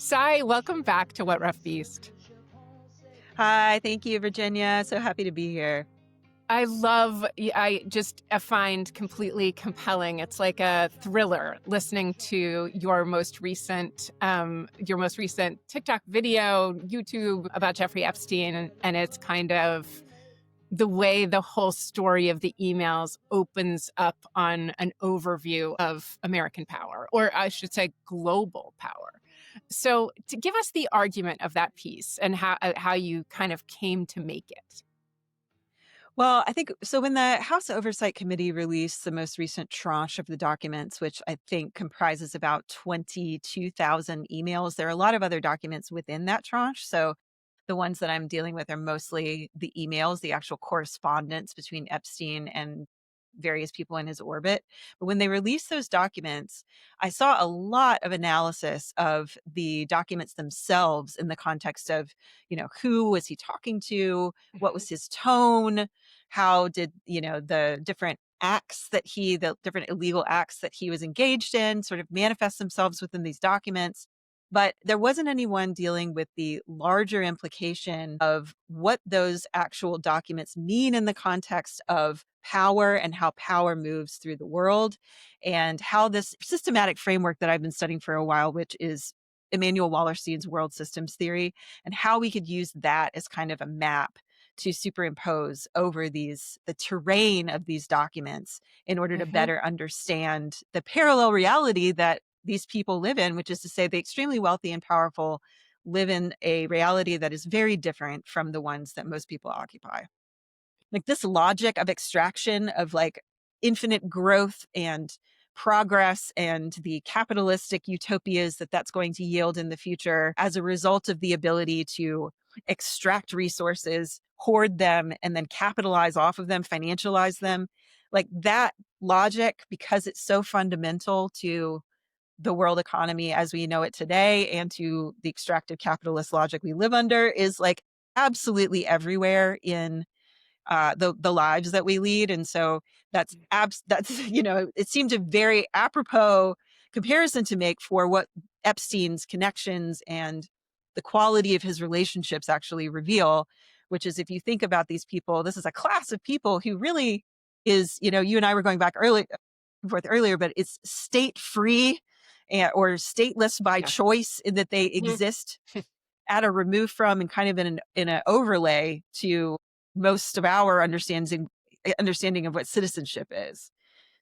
Cy, welcome back to What Rough Beast. Hi, thank you, Virginia. So happy to be here. I find completely compelling. It's like a thriller listening to your most recent TikTok video, YouTube about Jeffrey Epstein. And it's kind of the way the whole story of the emails opens up on an overview of American power, or I should say global power. So to give us the argument of that piece and how you kind of came to make it. Well, I think so. When the House Oversight Committee released the most recent tranche of the documents, which I think comprises about 22,000 emails, there are a lot of other documents within that tranche. So the ones that I'm dealing with are mostly the emails, the actual correspondence between Epstein and various people in his orbit. But when they released those documents, I saw a lot of analysis of the documents themselves in the context of, who was he talking to? What was his tone? How did, the different the different illegal acts that he was engaged in sort of manifest themselves within these documents? But there wasn't anyone dealing with the larger implication of what those actual documents mean in the context of power and how power moves through the world, and how this systematic framework that I've been studying for a while, which is Emmanuel Wallerstein's world systems theory, and how we could use that as kind of a map to superimpose over the terrain of these documents in order to Hmm. better understand the parallel reality that these people live in, which is to say the extremely wealthy and powerful live in a reality that is very different from the ones that most people occupy. Like this logic of extraction of like infinite growth and progress and the capitalistic utopias that that's going to yield in the future as a result of the ability to extract resources, hoard them, and then capitalize off of them, financialize them. Like that logic, because it's so fundamental to the world economy as we know it today and to the extractive capitalist logic we live under, is like absolutely everywhere in the lives that we lead. And so that's it seemed a very apropos comparison to make for what Epstein's connections and the quality of his relationships actually reveal, which is, if you think about these people, this is a class of people who really is, you and I were going back forth earlier, but it's state free or stateless by Yeah. choice, in that they Mhm. exist at a remove from and kind of in an overlay to most of our understanding of what citizenship is.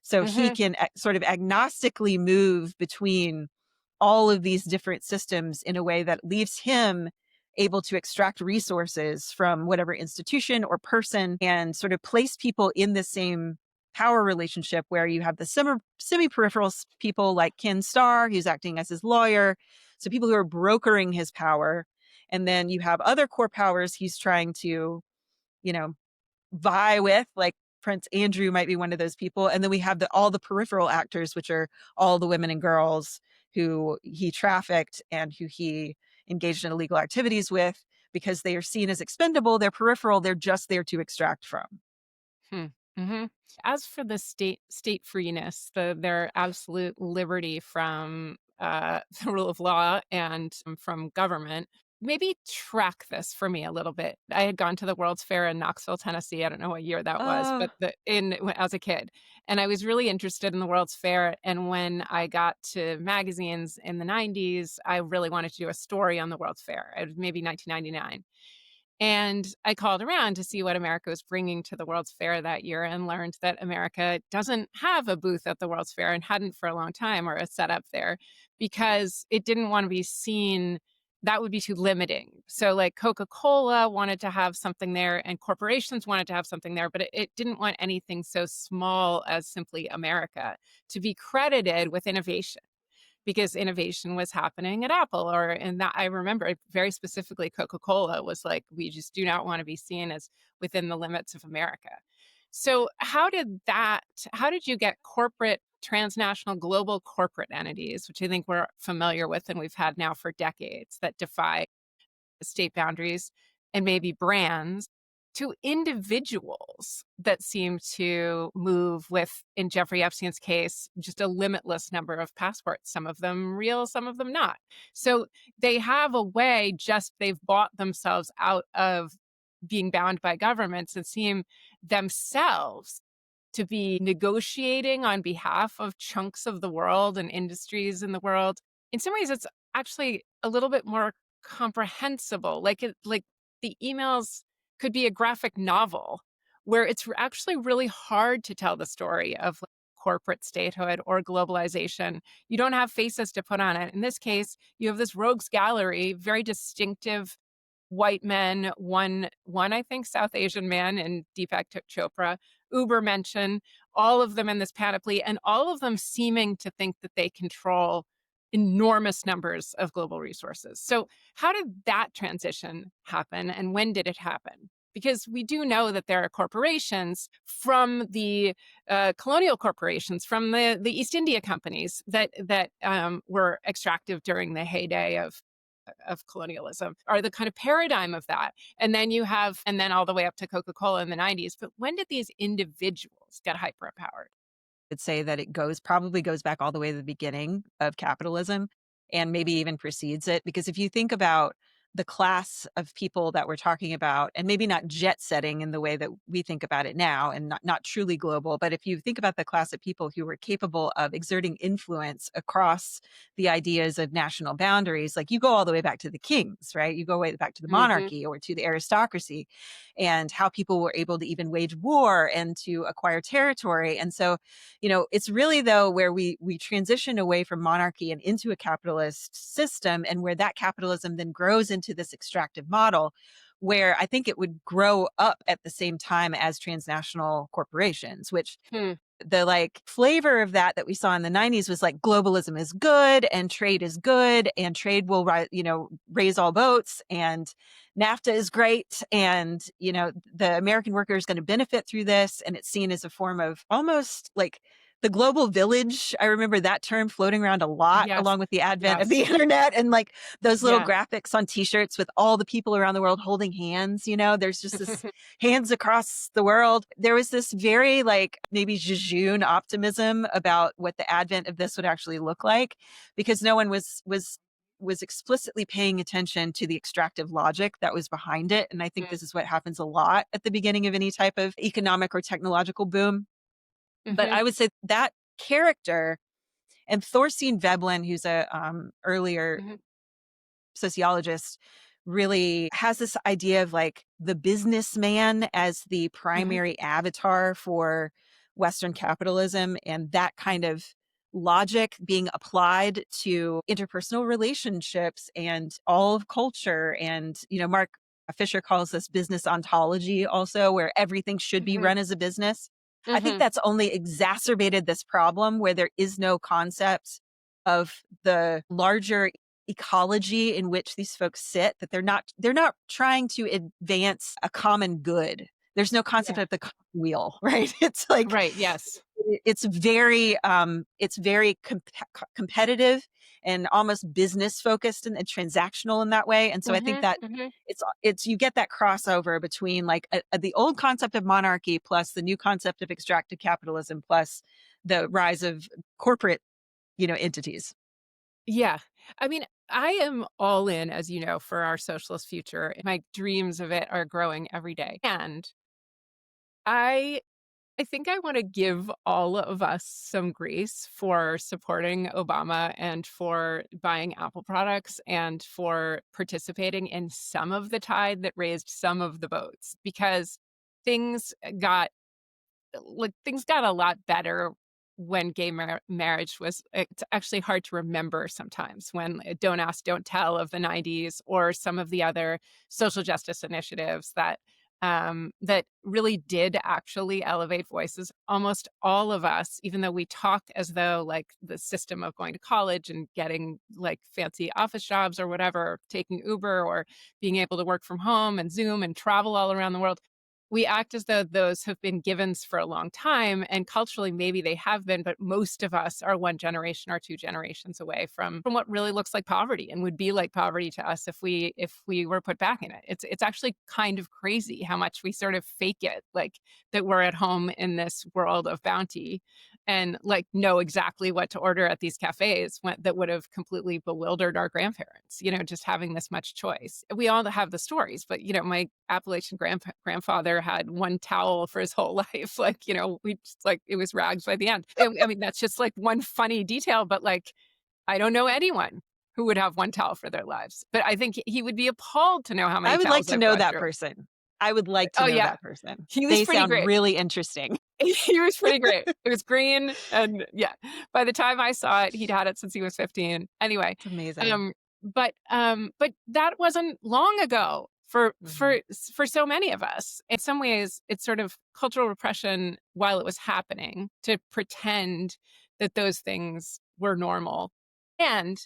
So he Hmm. can sort of agnostically move between all of these different systems in a way that leaves him able to extract resources from whatever institution or person and sort of place people in the same power relationship, where you have the semi-peripheral people like Ken Starr, who's acting as his lawyer. So people who are brokering his power. And then you have other core powers he's trying to, you know, vie with, like Prince Andrew might be one of those people. And then we have all the peripheral actors, which are all the women and girls who he trafficked and who he engaged in illegal activities with, because they are seen as expendable. They're peripheral. They're just there to extract from. Hmm. Hmm. As for the state freeness, their absolute liberty from the rule of law and from government, maybe track this for me a little bit. I had gone to the World's Fair in Knoxville, Tennessee. I don't know what year that was, Oh, but as a kid, and I was really interested in the World's Fair. And when I got to magazines in the '90s, I really wanted to do a story on the World's Fair. It was maybe 1999. And I called around to see what America was bringing to the World's Fair that year, and learned that America doesn't have a booth at the World's Fair and hadn't for a long time, or a setup there, because it didn't want to be seen. That would be too limiting. So, like Coca-Cola wanted to have something there, and corporations wanted to have something there, but it didn't want anything so small as simply America to be credited with innovation, because innovation was happening at Apple, or and that I remember very specifically Coca-Cola was like, we just do not want to be seen as within the limits of America. So how did you get corporate, transnational, global corporate entities, which I think we're familiar with and we've had now for decades, that defy state boundaries and maybe brands? to individuals that seem to move with, in Jeffrey Epstein's case, just a limitless number of passports, some of them real, some of them not. So they have a way, just they've bought themselves out of being bound by governments and seem themselves to be negotiating on behalf of chunks of the world and industries in the world. In some ways, it's actually a little bit more comprehensible. Like the emails could be a graphic novel where it's actually really hard to tell the story of like, corporate statehood or globalization. You don't have faces to put on it. In this case, you have this rogues gallery, very distinctive white men, one I think South Asian man and Deepak Chopra, Uber mention, all of them in this panoply, and all of them seeming to think that they control enormous numbers of global resources. So, how did that transition happen, and when did it happen? Because we do know that there are corporations from the colonial corporations, from the East India companies that were extractive during the heyday of colonialism are the kind of paradigm of that. And then you have, and then all the way up to Coca-Cola in the 90s. But when did these individuals get hyper empowered? Would say that it probably goes back all the way to the beginning of capitalism and maybe even precedes it. Because if you think about the class of people that we're talking about, and maybe not jet setting in the way that we think about it now and not truly global, but if you think about the class of people who were capable of exerting influence across the ideas of national boundaries, like you go all the way back to the kings, right? You go way back to the Hmm. monarchy or to the aristocracy, and how people were able to even wage war and to acquire territory. And so it's really though where we transition away from monarchy and into a capitalist system, and where that capitalism then grows into this extractive model, where I think it would grow up at the same time as transnational corporations, which Hmm. the like flavor of that we saw in the 90s was like globalism is good and trade is good and trade will raise all boats, and NAFTA is great, and the American worker is going to benefit through this, and it's seen as a form of almost like the global village. I remember that term floating around a lot Yes. along with the advent of the Yes. internet, and like those little Yeah. graphics on t-shirts with all the people around the world holding hands. There's just this hands across the world. There was this very like maybe jejune optimism about what the advent of this would actually look like, because no one was explicitly paying attention to the extractive logic that was behind it. And I think this is what happens a lot at the beginning of any type of economic or technological boom. But Mm-hmm. I would say that character, and Thorstein Veblen, who's a earlier Hmm. sociologist, really has this idea of like the businessman as the Hmm. primary avatar for Western capitalism, and that kind of logic being applied to interpersonal relationships and all of culture. And, Mark Fisher calls this business ontology also, where everything should be Hmm. run as a business. I think Hmm. that's only exacerbated this problem where there is no concept of the larger ecology in which these folks sit, that they're not trying to advance a common good. There's no concept Yeah. of the common wheel, right? It's like Right. Yes. it's very competitive and almost business focused and transactional in that way. And so I think Hmm. that Hmm. it's you get that crossover between like the old concept of monarchy plus the new concept of extractive capitalism plus the rise of corporate entities. Yeah. I mean, I am all in, as you know, for our socialist future. My dreams of it are growing every day. And I I think I want to give all of us some grace for supporting Obama and for buying Apple products and for participating in some of the tide that raised some of the boats, because things got things got a lot better when gay marriage was, it's actually hard to remember sometimes when Don't Ask, Don't Tell of the 90s or some of the other social justice initiatives that really did actually elevate voices. Almost all of us, even though we talk as though like the system of going to college and getting like fancy office jobs or whatever, taking Uber or being able to work from home and Zoom and travel all around the world, we act as though those have been givens for a long time, and culturally, maybe they have been, but most of us are one generation or two generations away from what really looks like poverty and would be like poverty to us if we were put back in it. It's actually kind of crazy how much we sort of fake it, like that we're at home in this world of bounty and like know exactly what to order at these cafes that would have completely bewildered our grandparents, just having this much choice. We all have the stories, but my Appalachian grandfather had one towel for his whole life. Like, we just like it was rags by the end. I mean, that's just like one funny detail, but like I don't know anyone who would have one towel for their lives. But I think he would be appalled to know how I many would like towels to I've know gone that through. person. I would like to Oh know yeah. that person. He was They pretty sound great. really interesting. He was pretty great. It was green and yeah. By the time I saw it, he'd had it since he was 15. Anyway, It's amazing. but that wasn't long ago Mhm. for so many of us. In some ways, it's sort of cultural repression while it was happening to pretend that those things were normal. And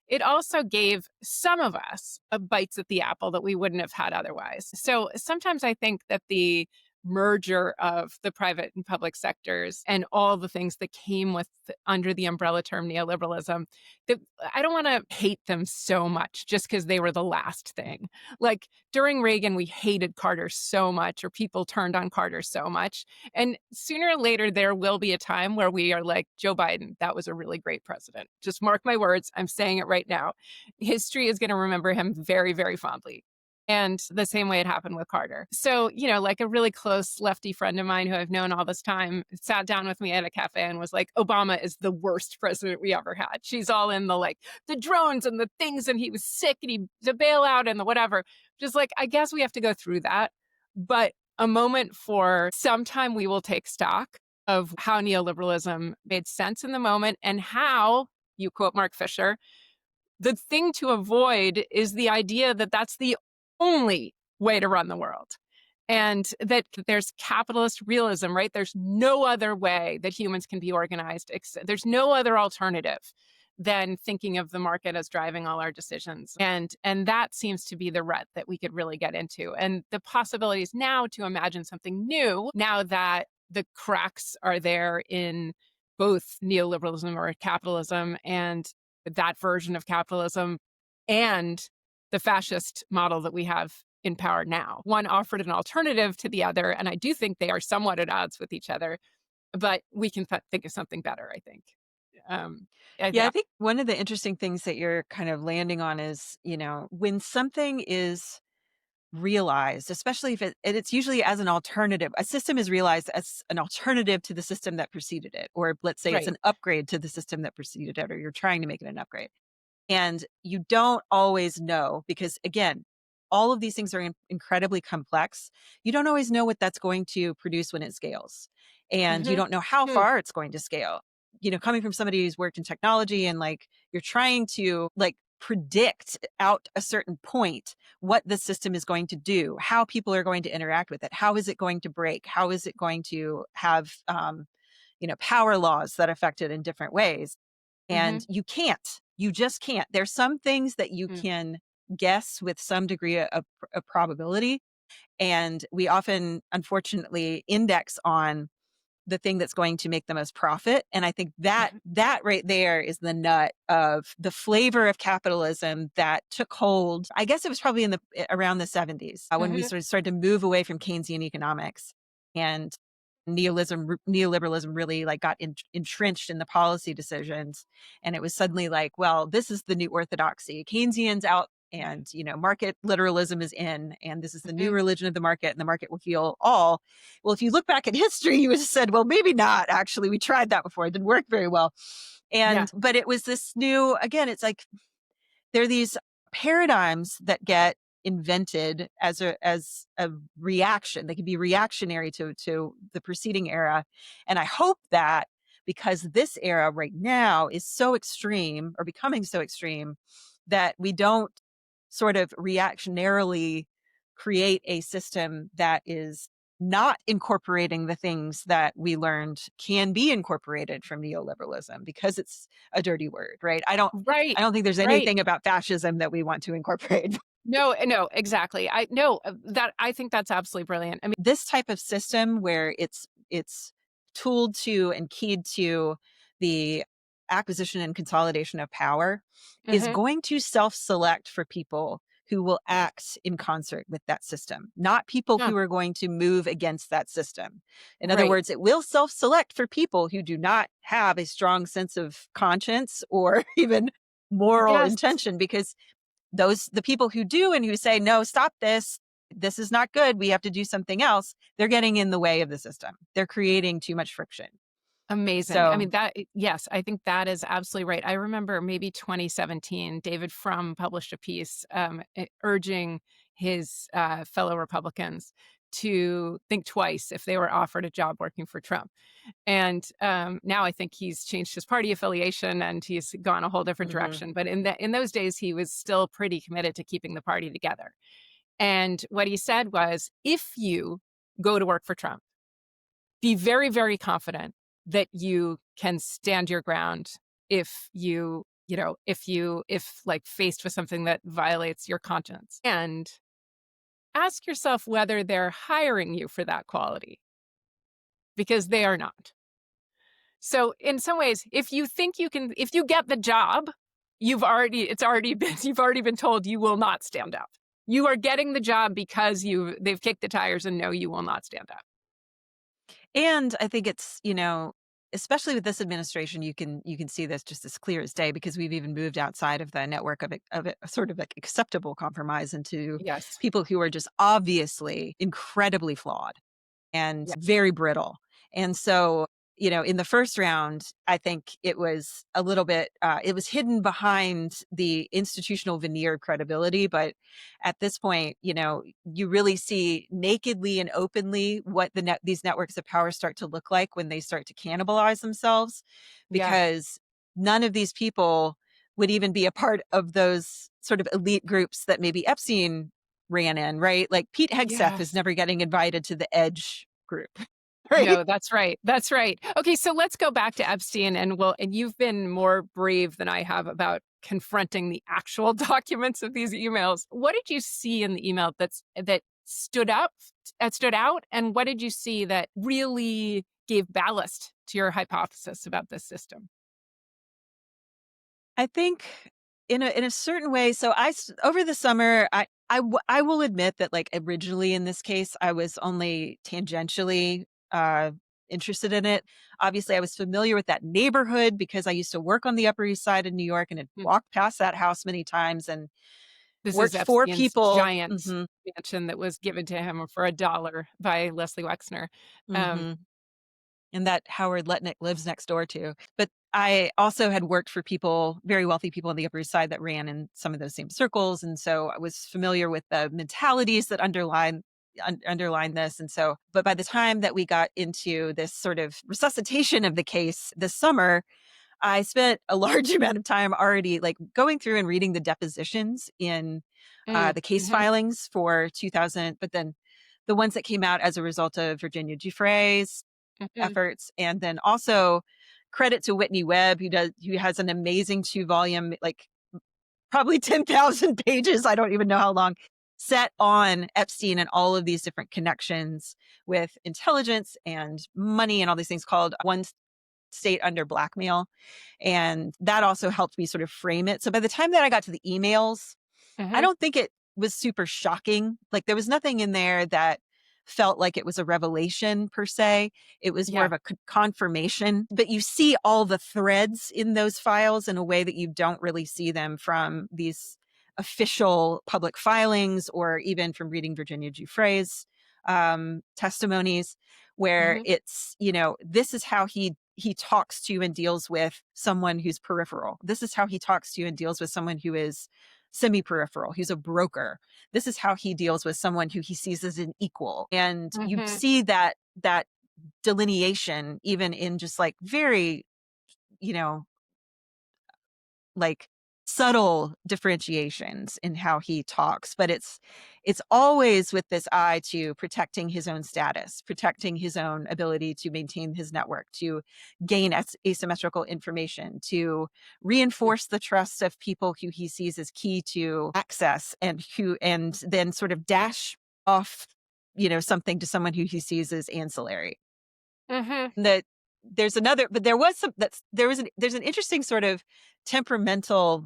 it also gave some of us a bites at the apple that we wouldn't have had otherwise. So sometimes I think that the merger of the private and public sectors and all the things that came with under the umbrella term neoliberalism, that I don't want to hate them so much just because they were the last thing. Like during Reagan, we hated Carter so much, or people turned on Carter so much. And sooner or later, there will be a time where we are like, Joe Biden, that was a really great president. Just mark my words. I'm saying it right now. History is going to remember him very, very fondly. And the same way it happened with Carter. So, like a really close lefty friend of mine who I've known all this time sat down with me at a cafe and was like, Obama is the worst president we ever had. She's all in the like the drones and the things, and he was sick and the bailout and the whatever. Just like, I guess we have to go through that. But a moment for sometime we will take stock of how neoliberalism made sense in the moment and how, you quote Mark Fisher, the thing to avoid is the idea that that's the only way to run the world. And that there's capitalist realism, right? There's no other way that humans can be organized. There's no other alternative than thinking of the market as driving all our decisions. And that seems to be the rut that we could really get into. And the possibilities now to imagine something new, now that the cracks are there in both neoliberalism or capitalism and that version of capitalism and the fascist model that we have in power now. One offered an alternative to the other, and I do think they are somewhat at odds with each other, but we can think of something better, I think. Um, Yeah, yeah, I think one of the interesting things that you're kind of landing on is, when something is realized, especially if it's usually as an alternative, a system is realized as an alternative to the system that preceded it, or let's say it's right. an upgrade to the system that preceded it, or you're trying to make it an upgrade. And you don't always know because, again, all of these things are incredibly complex. You don't always know what that's going to produce when it scales. And you Hmm. don't know how Hmm. far it's going to scale. Coming from somebody who's worked in technology and like you're trying to like predict out a certain point what the system is going to do, how people are going to interact with it, how is it going to break, how is it going to have, power laws that affect it in different ways. Hmm. And you just can't. There's some things that you Mm. can guess with some degree of probability. And we often, unfortunately, index on the thing that's going to make the most profit. And I think that right there is the nut of the flavor of capitalism that took hold. I guess it was probably around the 70s when we Hmm. started to move away from Keynesian economics and neoliberalism really like got entrenched in the policy decisions. And it was suddenly like, well, this is the new orthodoxy. Keynesians out and market literalism is in, and this is the new Hmm. religion of the market, and the market will heal all. Well, if you look back at history, you would have said, well, maybe not. Actually, we tried that before. It didn't work very well. Yeah. But it was this new, again, it's like there are these paradigms that get invented as a reaction. They can be reactionary to the preceding era. And I hope that because this era right now is so extreme or becoming so extreme that we don't sort of reactionarily create a system that is not incorporating the things that we learned can be incorporated from neoliberalism because it's a dirty word, right? I Right. don't think there's Right. anything about fascism that we want to incorporate. No, no, exactly. I no, that I think that's absolutely brilliant. I mean, This type of system where it's tooled to and keyed to the acquisition and consolidation of power is mhm, going to self-select for people who will act in concert with that system, not people huh, who are going to move against that system. In other right. words, it will self-select for people who do not have a strong sense of conscience or even moral Yes. intention, because the people who do and who say, "No, stop this. This is not good. We have to do something else." They're getting in the way of the system. They're creating too much friction. Amazing. I So mean, that yes, I think that is absolutely right. I remember maybe 2017, David Frum published a piece, urging his, fellow Republicans to think twice if they were offered a job working for Trump. And, now I think he's changed his party affiliation and he's gone a whole different mhm. direction, but in those days, he was still pretty committed to keeping the party together. And what he said was, "If you go to work for Trump, be very, very confident that you can stand your ground if if like faced with something that violates your conscience. And ask yourself whether they're hiring you for that quality because they are not. So in some ways, if you think you can if you get the job, it's already been you've already been told you will not stand up. You are getting the job because they've kicked the tires and know you will not stand up. And I think it's, especially with this administration, you can see this just as clear as day, because we've even moved outside of the network of it, sort of like acceptable compromise, into Yes. people who are just obviously incredibly flawed and Yeah. very brittle. And so, in the first round, I think it was a little bit, it was hidden behind the institutional veneer of credibility. But at this point, you really see nakedly and openly what these networks of power start to look like when they start to cannibalize themselves, Yeah. because none of these people would even be a part of those sort of elite groups that maybe Epstein ran in, right? Like Pete Hegseth is Yes. never getting invited to the Edge group, right? No, that's right, that's right. Okay, so let's go back to Epstein, and you've been more brave than I have about confronting the actual documents of these emails. What did you see in the email that stood out, and what did you see that really gave ballast to your hypothesis about this system? I think in a certain way. So over the summer, I will admit that, like, originally in this case, I was only tangentially uh interested in it. Obviously, I was familiar with that neighborhood because I used to work on the Upper East Side of New York and had Mm, walked past that house many times and this is worked for Epstein's people. giant Mhm. mansion that was given to him for $1 by Leslie Wexner. Um, Mhm. And that Howard Letnick lives next door to. But I also had worked for people, very wealthy people on the Upper East Side, that ran in some of those same circles, and so I was familiar with the mentalities that underline this. And so, but by the time that we got into this sort of resuscitation of the case this summer, I spent a large amount of time already, like, going through and reading the depositions in the case mhm, filings for 2000, but then the ones that came out as a result of Virginia Giuffre's mhm. efforts. And then also credit to Whitney Webb, who has an amazing 2-volume, like, probably 10,000 pages, I don't even know how long, set on Epstein and all of these different connections with intelligence and money and all these things, called One State Under Blackmail. And that also helped me sort of frame it. So by the time that I got to the emails, I Mhm. don't think it was super shocking. Like, there was nothing in there that felt like it was a revelation per se. It was more Yeah. of a confirmation. But you see all the threads in those files in a way that you don't really see them from these official public filings, or even from reading Virginia Giuffre's testimonies, where Mhm. it's, this is how he talks to and deals with someone who's peripheral. This is how he talks to and deals with someone who is semi-peripheral, who's a broker. This is how he deals with someone who he sees as an equal. And you Mhm. see that delineation even in just, like, very, you know, like, subtle differentiations in how he talks, but it's always with this eye to protecting his own status, protecting his own ability to maintain his network, to gain asymmetrical information, to reinforce the trust of people who he sees as key to access, and then sort of dash off, something to someone who he sees as ancillary. Mhm. That there's another but there was some that's there's an interesting sort of temperamental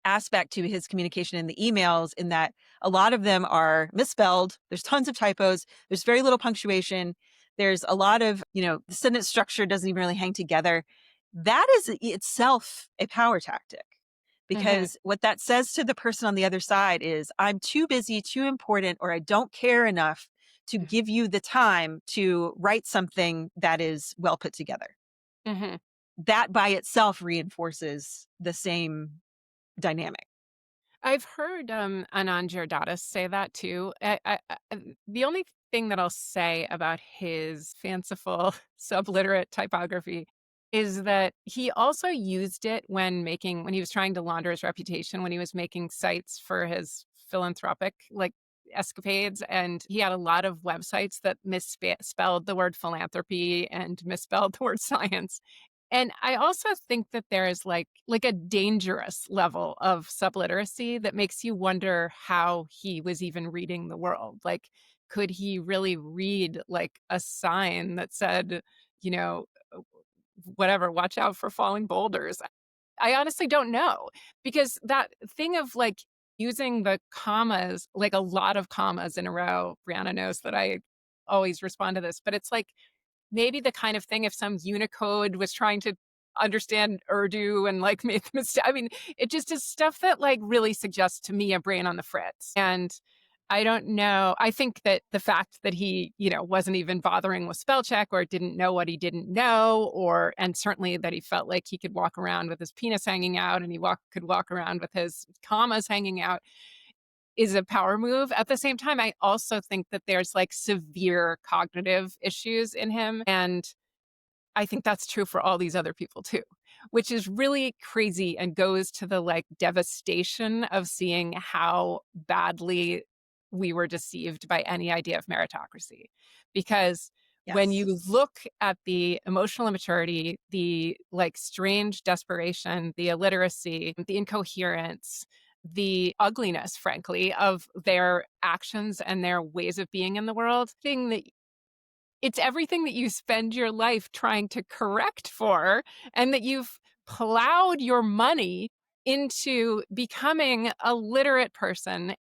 aspect to his communication in the emails, in that a lot of them are misspelled. There's tons of typos. There's very little punctuation. There's a lot of, the sentence structure doesn't even really hang together. That is itself a power tactic, Mhm. because what that says to the person on the other side is, I'm too busy, too important, or I don't care enough to Mhm. give you the time to write something that is well put together. Mhm. That by itself reinforces the same dynamic. I've heard, Anand Giordano say that too. The only thing that I'll say about his fanciful subliterate typography is that he also used it when he was trying to launder his reputation, when he was making sites for his philanthropic, like, escapades, and he had a lot of websites that misspelled the word philanthropy and misspelled the word science. And I also think that there is, like a dangerous level of subliteracy that makes you wonder how he was even reading the world. Like, could he really read, like, a sign that said, you know, uh, whatever, "Watch out for falling boulders"? I honestly don't know, because that thing of, like, using the commas, like, a lot of commas in a row. Brianna knows that I always respond to this, but it's like, maybe the kind of thing if some Unicode was trying to understand Urdu and, like, made the mistake. I mean, it just is stuff that, like, really suggests to me a brain on the fritz. And I don't know. I think that the fact that he, wasn't even bothering with spell check, or didn't know what he didn't know, and certainly that he felt like he could walk around with his penis hanging out, and could walk around with his commas hanging out, is a power move. At the same time, I also think that there's, like, severe cognitive issues in him, and I think that's true for all these other people too, which is really crazy and goes to the, like, devastation of seeing how badly we were deceived by any idea of meritocracy. Because when Yes. you look at the emotional immaturity, the, like, strange desperation, the illiteracy, the incoherence, the ugliness, frankly, of their actions and their ways of being in the world, thing that it's everything that you spend your life trying to correct for, and that you've plowed your money into becoming a literate person,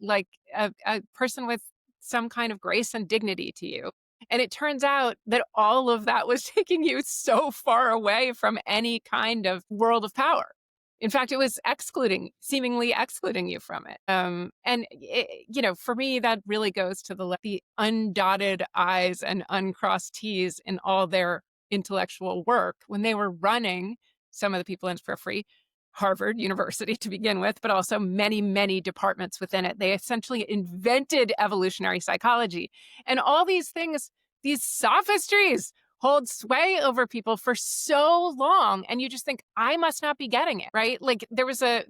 like a person with some kind of grace and dignity to you. And it turns out that all of that was taking you so far away from any kind of world of power. In fact, it was seemingly excluding you from it. And for me, that really goes to the undotted I's and uncrossed T's in all their intellectual work when they were running some of the people in for free. Harvard University to begin with, but also many, many departments within it. They essentially invented evolutionary psychology. And all these things, these sophistries, hold sway over people for so long. And you just think, I must not be getting it, right? Like, there was a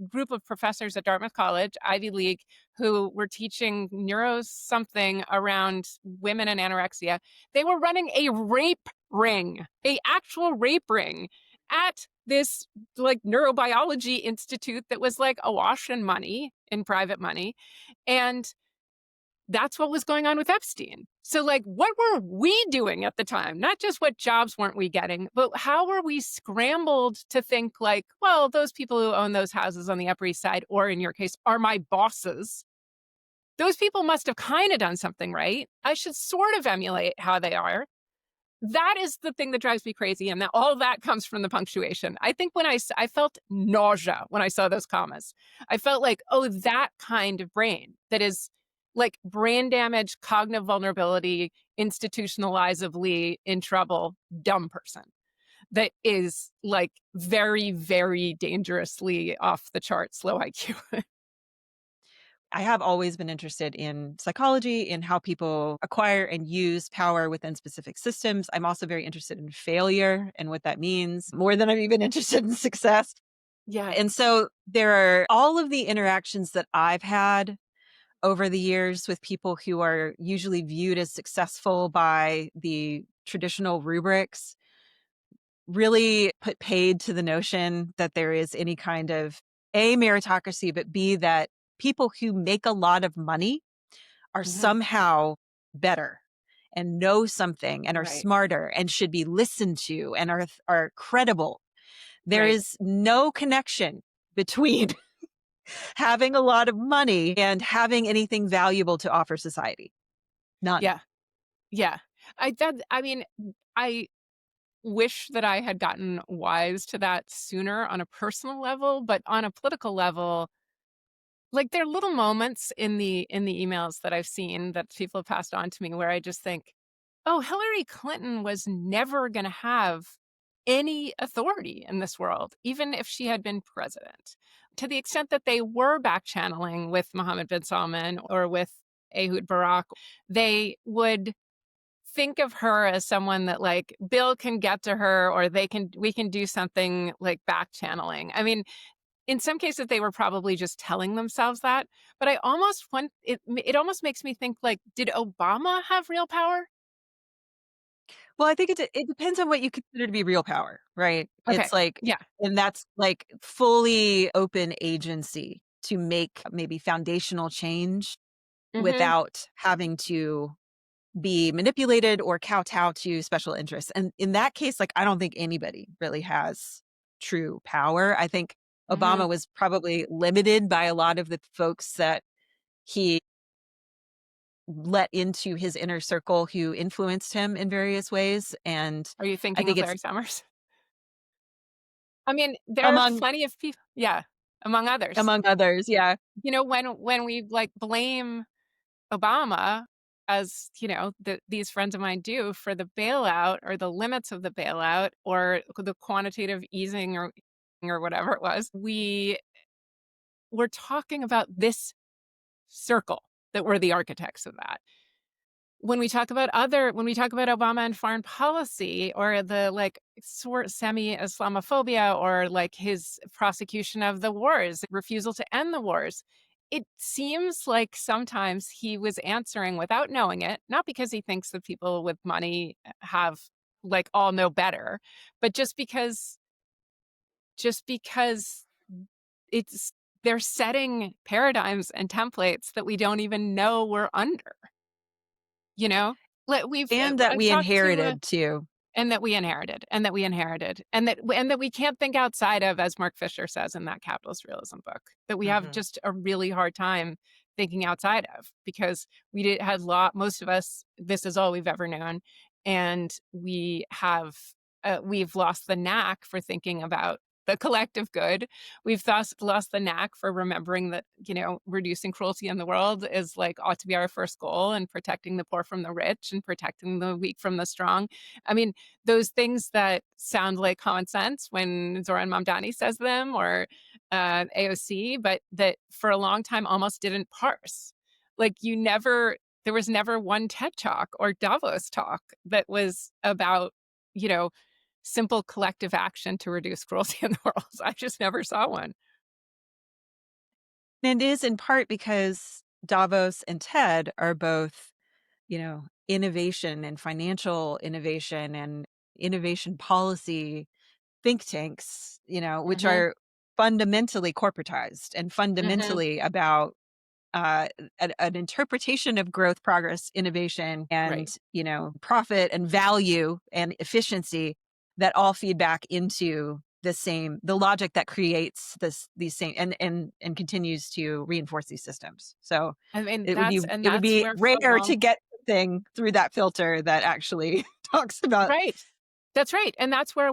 group of professors at Dartmouth College, Ivy League, who were teaching neuro something around women and anorexia. They were running a rape ring, a actual rape ring, at this, like, neurobiology institute that was, like, awash in money, in private money. And that's what was going on with Epstein. So, like, what were we doing at the time? Not just what jobs weren't we getting, but how were we scrambled to think, like, well, those people who own those houses on the Upper East Side, or in your case, are my bosses. Those people must have kind of done something right. I should sort of emulate how they are. That is the thing that drives me crazy, and that all that comes from the punctuation. I think I felt nausea when I saw those commas. I felt like, oh, that kind of brain that is, like, brain damage, cognitive vulnerability, institutionalizably in trouble, dumb person that is, like, very, very dangerously off the charts low IQ. I have always been interested in psychology, in how people acquire and use power within specific systems. I'm also very interested in failure and what that means, more than I'm even interested in success. Yeah. And so there are all of the interactions that I've had over the years with people who are usually viewed as successful by the traditional rubrics really put paid to the notion that there is any kind of A, meritocracy, but B, that people who make a lot of money are Mhm. somehow better and know something and are Right. smarter and should be listened to and are credible. There Right. is no connection between having a lot of money and having anything valuable to offer society. None. Yeah. Yeah. I mean, I wish that I had gotten wise to that sooner on a personal level, but on a political level, like, there are little moments in the emails that I've seen that people have passed on to me where I just think, "Oh, Hillary Clinton was never gonna have any authority in this world, even if she had been president." To the extent that they were back channeling with Mohammed bin Salman or with Ehud Barak, they would think of her as someone that, like, Bill can get to her or we can do something like back channeling. I mean, in some cases, they were probably just telling themselves that, but I almost want it almost makes me think, like, did Obama have real power? Well, I think it depends on what you consider to be real power, right? Okay. It's like Yeah. and that's like fully open agency to make maybe foundational change Mhm. without having to be manipulated or kowtow to special interests. And in that case, like, I don't think anybody really has true power. I think Mhm. Obama was probably limited by a lot of the folks that he let into his inner circle who influenced him in various ways. And Are you I thinking think of it's Larry Summers? I mean, there are among plenty of people. Yeah, among others. among others. Yeah. You know, when we, like, blame Obama, as, you know, these friends of mine do, for the bailout or the limits of the bailout or the quantitative easing or whatever it was, we were talking about this circle that were the architects of that. When we talk about Obama and foreign policy or the, like, sort semi-Islamophobia or, like, his prosecution of the wars, refusal to end the wars, it seems like sometimes he was answering without knowing it, not because he thinks that people with money have, like, all know better, but just because it's they're setting paradigms and templates that we don't even know we're under, you know? Like, And that I've we talked to inherited too. and that we inherited, and that we inherited, and that we can't think outside of, as Mark Fisher says in that Capitalist Realism book, that we have Mhm. just a really hard time thinking outside of because we did had lot most of us, this is all we've ever known, and we've lost the knack for thinking about the collective good. We've thus lost the knack for remembering that, you know, reducing cruelty in the world is, like, ought to be our first goal, and protecting the poor from the rich and protecting the weak from the strong. I mean, those things that sound like common sense when Zoran Mamdani says them or AOC, but that for a long time almost didn't parse. Like, there was never one TED talk or Davos talk that was about, you know, simple collective action to reduce cruelty in the world. I just never saw one. And it is in part because Davos and TED are both, innovation and financial innovation and innovation policy think tanks, which Mhm, are fundamentally corporatized and mhm, fundamentally about uh, an interpretation of growth, progress, innovation, right. and profit and value and efficiency that all feed back into the logic that creates these same and continues to reinforce these systems. So I mean, it would be it would that's be where for a rare to long get something through that filter that actually talks about right. That's right, and that's where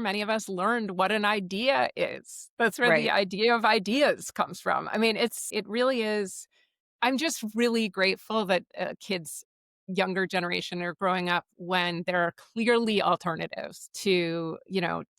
many of us learned what an idea is. That's where the right. idea of ideas comes from. I mean, it really is. I'm just really grateful that, kids younger generation are growing up when there are clearly alternatives to,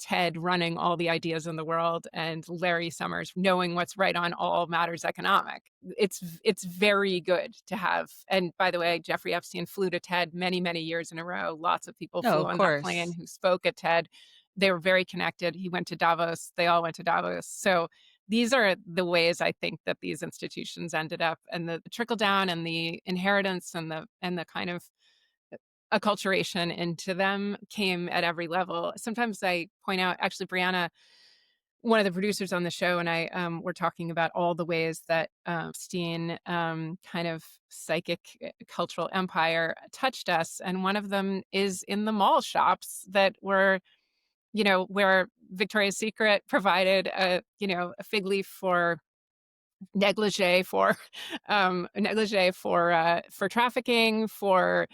Ted running all the ideas in the world and Larry Summers knowing what's right on all matters economic. It's very good to have. And by the way, Jeffrey Epstein flew to TED many, many years in a row. Lots of people No, flew of on that plane course. who spoke at TED. They were very connected. He went to Davos. They all went to Davos. So these are the ways I think that these institutions ended up, and the trickle down and the inheritance and the kind of acculturation into them came at every level. Sometimes I point out, actually, Brianna, one of the producers on the show, and I were talking about all the ways that Steen kind of psychic cultural empire touched us, and one of them is in the mall shops that were, where Victoria's Secret provided a fig leaf for negligee for for trafficking, for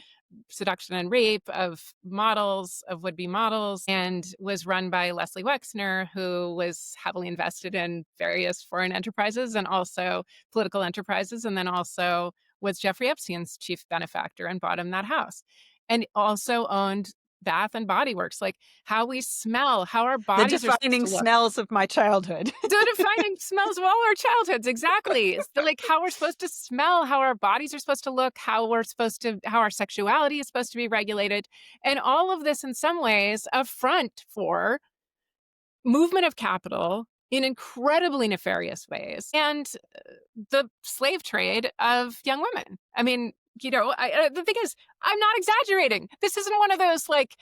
seduction and rape of models, of would-be models, and was run by Leslie Wexner, who was heavily invested in various foreign enterprises and also political enterprises, and then also was Jeffrey Epstein's chief benefactor and bought him that house. And also owned Bath and Body Works, like how we smell, how our The bodies are supposed defining to look. smells of my childhood. The defining smells of all our childhoods, exactly. It's like how we're supposed to smell, how our bodies are supposed to look, how our sexuality is supposed to be regulated. And all of this, in some ways, a front for movement of capital in incredibly nefarious ways, and the slave trade of young women. I mean, the thing is, I'm not exaggerating. This isn't one of those like,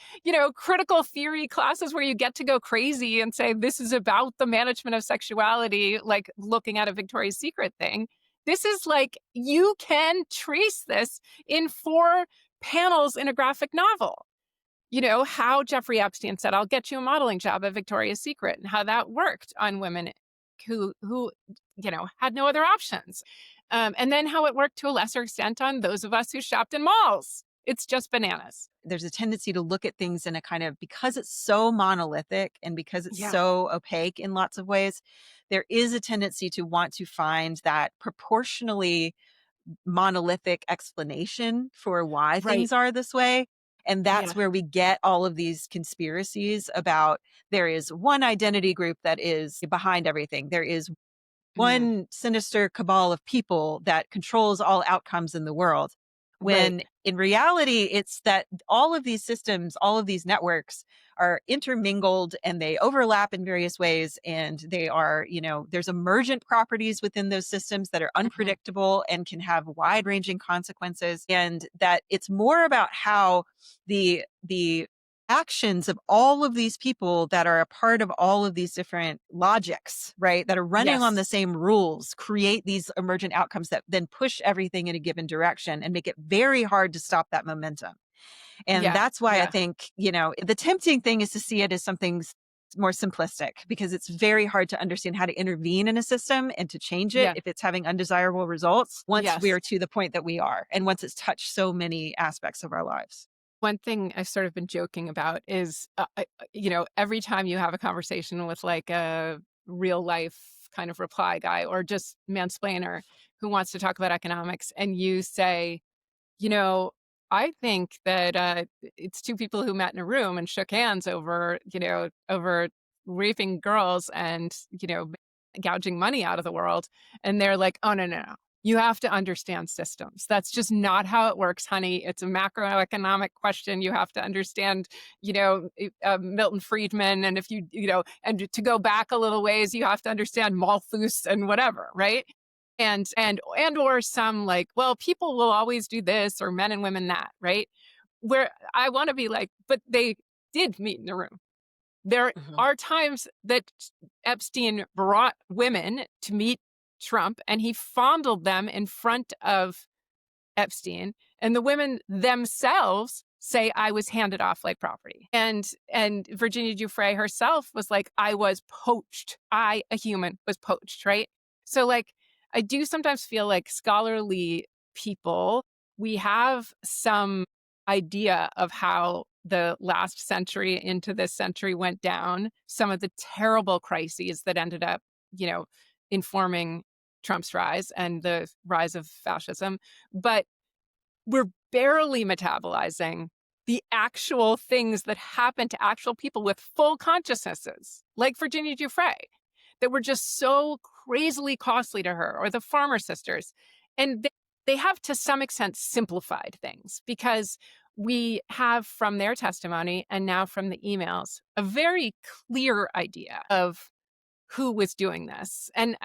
critical theory classes where you get to go crazy and say this is about the management of sexuality, like looking at a Victoria's Secret thing. This is like, you can trace this in 4 panels in a graphic novel. How Jeffrey Epstein said, "I'll get you a modeling job at Victoria's Secret," and how that worked on women who had no other options. And then how it worked to a lesser extent on those of us who shopped in malls. It's just bananas. There's a tendency to look at things in a kind of, because it's so monolithic and because it's Yeah, so opaque in lots of ways, there is a tendency to want to find that proportionally monolithic explanation for why right. things are this way. And that's Yeah. where we get all of these conspiracies about there is one identity group that is behind everything. There is Yeah. one sinister cabal of people that controls all outcomes in the world. Right. When in reality, it's that all of these systems, all of these networks are intermingled and they overlap in various ways. And they are, there's emergent properties within those systems that are Mhm. unpredictable and can have wide ranging consequences. And that it's more about how the actions of all of these people that are a part of all of these different logics, right, that are running on the Yes. same rules, create these emergent outcomes that then push everything in a given direction and make it very hard to stop that momentum. And Yeah. that's why I Yeah. think, the tempting thing is to see it as something more simplistic, because it's very hard to understand how to intervene in a system and to change it Yeah. if it's having undesirable results once we Yes. are to the point that we are and once it's touched so many aspects of our lives. One thing I've sort of been joking about is, every time you have a conversation with like a real life kind of reply guy or just mansplainer who wants to talk about economics, and you say, you know, I think that it's 2 people who met in a room and shook hands over raping girls and, gouging money out of the world. And they're like, oh, no, no, no. You have to understand systems. That's just not how it works, honey. It's a macroeconomic question. You have to understand, Milton Friedman. And if and to go back a little ways, you have to understand Malthus and whatever, right? And or some like, well, people will always do this or men and women that, right? Where I want to be like, but they did meet in a room. There Mhm. are times that Epstein brought women to meet Trump and he fondled them in front of Epstein, and the women themselves say I was handed off like property. And Virginia Giuffre herself was like, I was poached. I, a human, was poached, right? So like I do sometimes feel like scholarly people, we have some idea of how the last century into this century went down, some of the terrible crises that ended up, informing Trump's rise and the rise of fascism. But we're barely metabolizing the actual things that happen to actual people with full consciousnesses, like Virginia Giuffre, that were just so crazily costly to her, or the Farmer Sisters. And they have, to some extent, simplified things because we have, from their testimony and now from the emails, a very clear idea of who was doing this. And,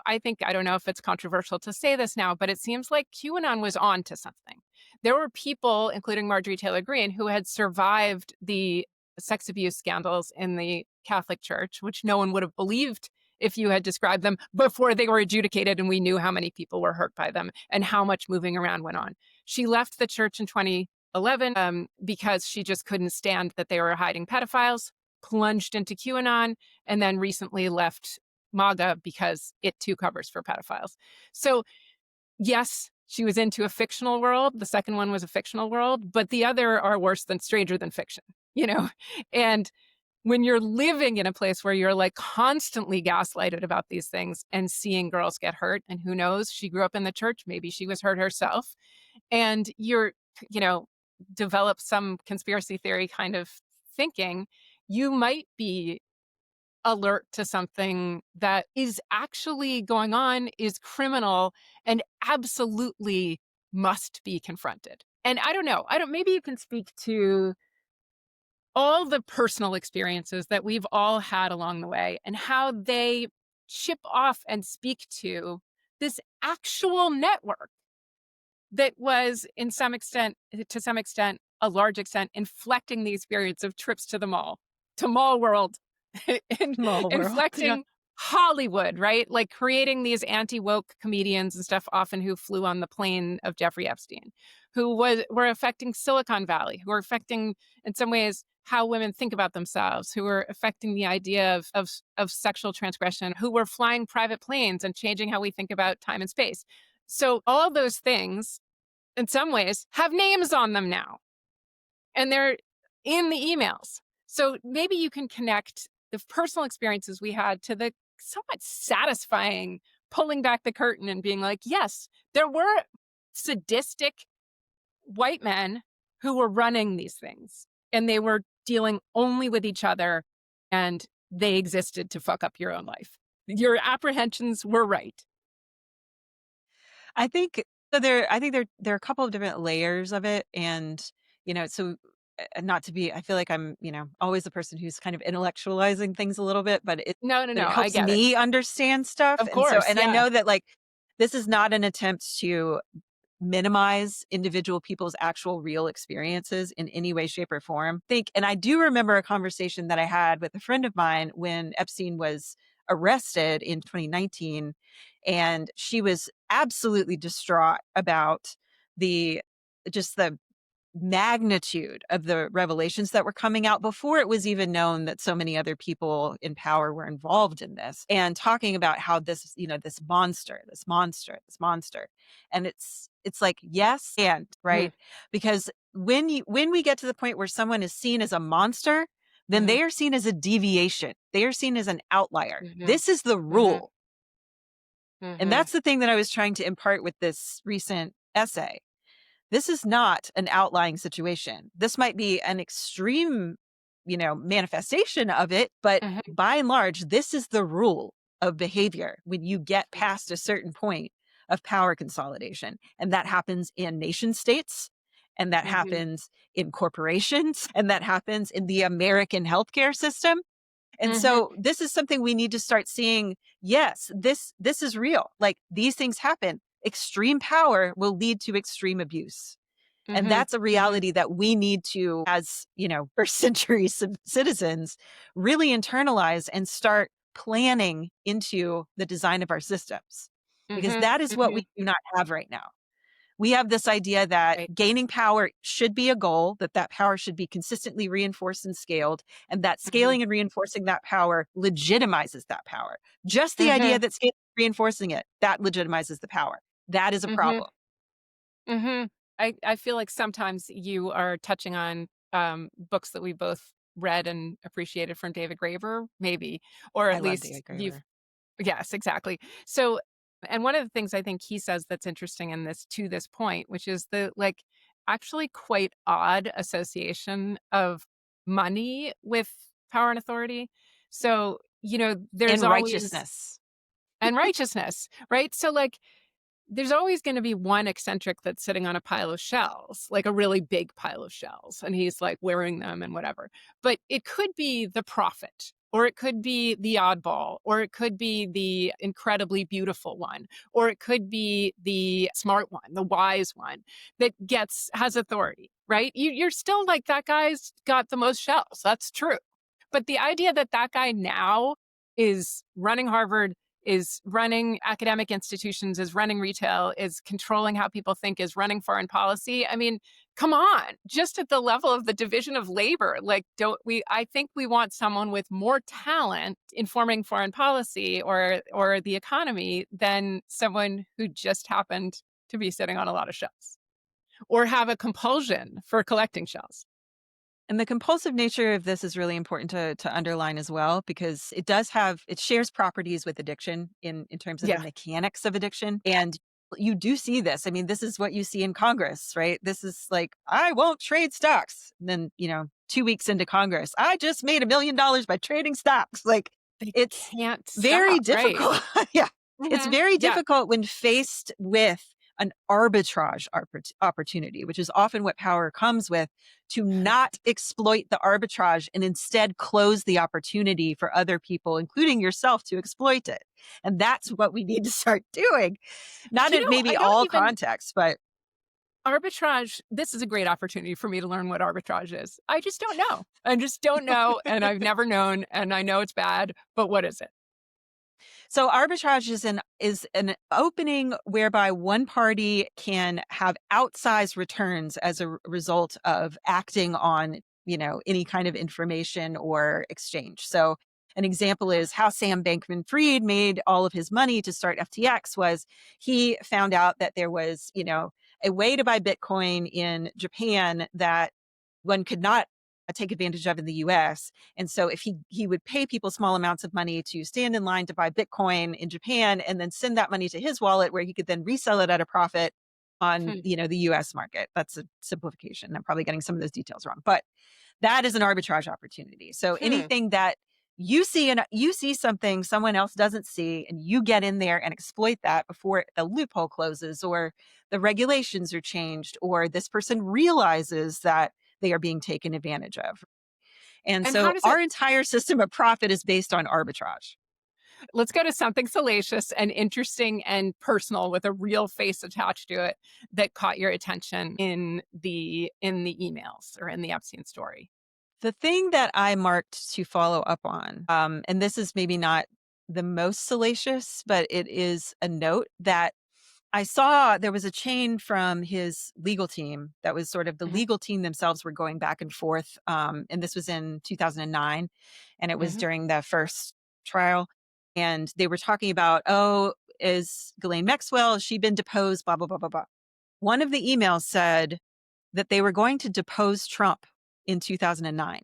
I think, I don't know if it's controversial to say this now, but it seems like QAnon was on to something. There were people, including Marjorie Taylor Greene, who had survived the sex abuse scandals in the Catholic Church, which no one would have believed if you had described them before they were adjudicated and we knew how many people were hurt by them and how much moving around went on. She left the church in 2011 because she just couldn't stand that they were hiding pedophiles, plunged into QAnon, and then recently left MAGA because it too covers for pedophiles. So, yes, she was into a fictional world. The second one was a fictional world, but the other are worse than stranger than fiction, you know? And when you're living in a place where you're like constantly gaslighted about these things and seeing girls get hurt, and who knows, she grew up in the church, maybe she was hurt herself, and you're, you know, develop some conspiracy theory kind of thinking, you might be alert to something that is actually going on, is criminal, and absolutely must be confronted. And I don't know, maybe you can speak to all the personal experiences that we've all had along the way and how they chip off and speak this actual network that was, to some extent, a large extent, inflecting the experience of trips to mall world, and Small world. Yeah. inflecting Hollywood, right? Like creating these anti-woke comedians and stuff, often who flew on the plane of Jeffrey Epstein, were affecting Silicon Valley, who were affecting, in some ways, how women think about themselves, who were affecting the idea of sexual transgression, who were flying private planes and changing how we think about time and space. So all those things, in some ways, have names on them now, and they're in the emails. So maybe you can connect the personal experiences we had to the somewhat satisfying pulling back the curtain and being like, yes, there were sadistic white men who were running these things, and they were dealing only with each other, and they existed to fuck up your own life. Your apprehensions were right. I think I think there are a couple of different layers of it, and, so, not to be I feel like I'm, always the person who's kind of intellectualizing things a little bit, No, no, but it no, I helps get it. me understand stuff, Of course, and I yeah. know that, like, this is not an attempt to minimize individual people's actual real experiences in any way, shape, or form. And I do remember a conversation that I had with a friend of mine when Epstein was arrested in 2019, and she was absolutely distraught about the the magnitude of the revelations that were coming out before it was even known that so many other people in power were involved in this, and talking about how this monster. And it's like, yes, and Mhm, right, because when we get to the point where someone is seen as a monster, then mhm, they are seen as a deviation, they are seen as an outlier. mhm, This is the mhm, rule. And mhm, that's the thing that I was trying to impart with this recent essay. This is not an outlying situation. This might be an extreme, manifestation of it, but mhm, by and large, this is the rule of behavior when you get past a certain point of power consolidation. And that happens in nation states, and that mhm, happens in corporations, and that happens in the American healthcare system. And mhm, so this is something we need to start seeing. Yes, this is real. Like, these things happen. Extreme power will lead to extreme abuse. And mhm, that's a mhm, reality that we need to, as, first century citizens, really internalize and start planning into the design of our systems. Because mhm, that is what we mhm. do not have right now. We have this idea that Right. gaining power should be a goal, that power should be consistently reinforced and scaled, and that Mhm, scaling and reinforcing that power legitimizes that power. Just the idea mhm, that scaling and reinforcing it, that legitimizes the power. That is a mhm, problem. mhm. I feel like sometimes you are touching on, books that we both read and appreciated from David Graeber, maybe, or I at love least David you've. Graeber. Yes, exactly. So, and one of the things I think he says that's interesting in this, to this point, which is the, like, actually quite odd association of money with power and authority. So, there's And always righteousness. and righteousness, right? So, like, there's always gonna be one eccentric that's sitting on a pile of shells, like a really big pile of shells, and he's, like, wearing them and whatever. But it could be the prophet, or it could be the oddball, or it could be the incredibly beautiful one, or it could be the smart one, the wise one that has authority, right? You're still like, "That guy's got the most shells." That's true. But the idea that that guy now is running Harvard, is running academic institutions, is running retail, is controlling how people think, is running foreign policy. I mean, come on, just at the level of the division of labor, like, don't we? I think we want someone with more talent informing foreign policy or the economy than someone who just happened to be sitting on a lot of shells or have a compulsion for collecting shells. And the compulsive nature of this is really important to underline as well, because it shares properties with addiction in terms of the Yeah, mechanics of addiction. And you do see this. I mean, this is what you see in Congress, right? This is like, I won't trade stocks. And then, 2 weeks into Congress, I just made $1 million by trading stocks. Like, they it's can't very stop, right? difficult. Yeah. It's Mhm. very Yeah, difficult when faced with an arbitrage opportunity, which is often what power comes with, to not exploit the arbitrage and instead close the opportunity for other people, including yourself, to exploit it. And that's what we need to start doing. Not in I maybe don't all even contexts, but arbitrage, this is a great opportunity for me to learn what arbitrage is. I just don't know. I just don't know, and I've never known, and I know it's bad, but what is it? so arbitrage is an opening whereby one party can have outsized returns as a result of acting on, any kind of information or exchange. So an example is how Sam Bankman-Fried made all of his money to start FTX was he found out that there was, a way to buy Bitcoin in Japan that one could not take advantage of in the US. And so if he would pay people small amounts of money to stand in line to buy Bitcoin in Japan and then send that money to his wallet where he could then resell it at a profit on, Hmm, the US market. That's a simplification. I'm probably getting some of those details wrong, but that is an arbitrage opportunity. So hmm. anything that you see something someone else doesn't see and you get in there and exploit that before the loophole closes or the regulations are changed or this person realizes that they are being taken advantage of. And And how so does our it entire system of profit is based on arbitrage. let's go to something salacious and interesting and personal with a real face attached to it that caught your attention in the emails or in the Epstein story. The thing that I marked to follow up on, and this is maybe not the most salacious, but it is a note that I saw there was a chain from his legal team that was sort of the Mhm, legal team themselves were going back and forth. And this was in 2009, and it was mhm, during the first trial. And they were talking about, oh, is Ghislaine Maxwell, has she been deposed? Blah, blah, blah, blah, blah. One of the emails said that they were going to depose Trump in 2009.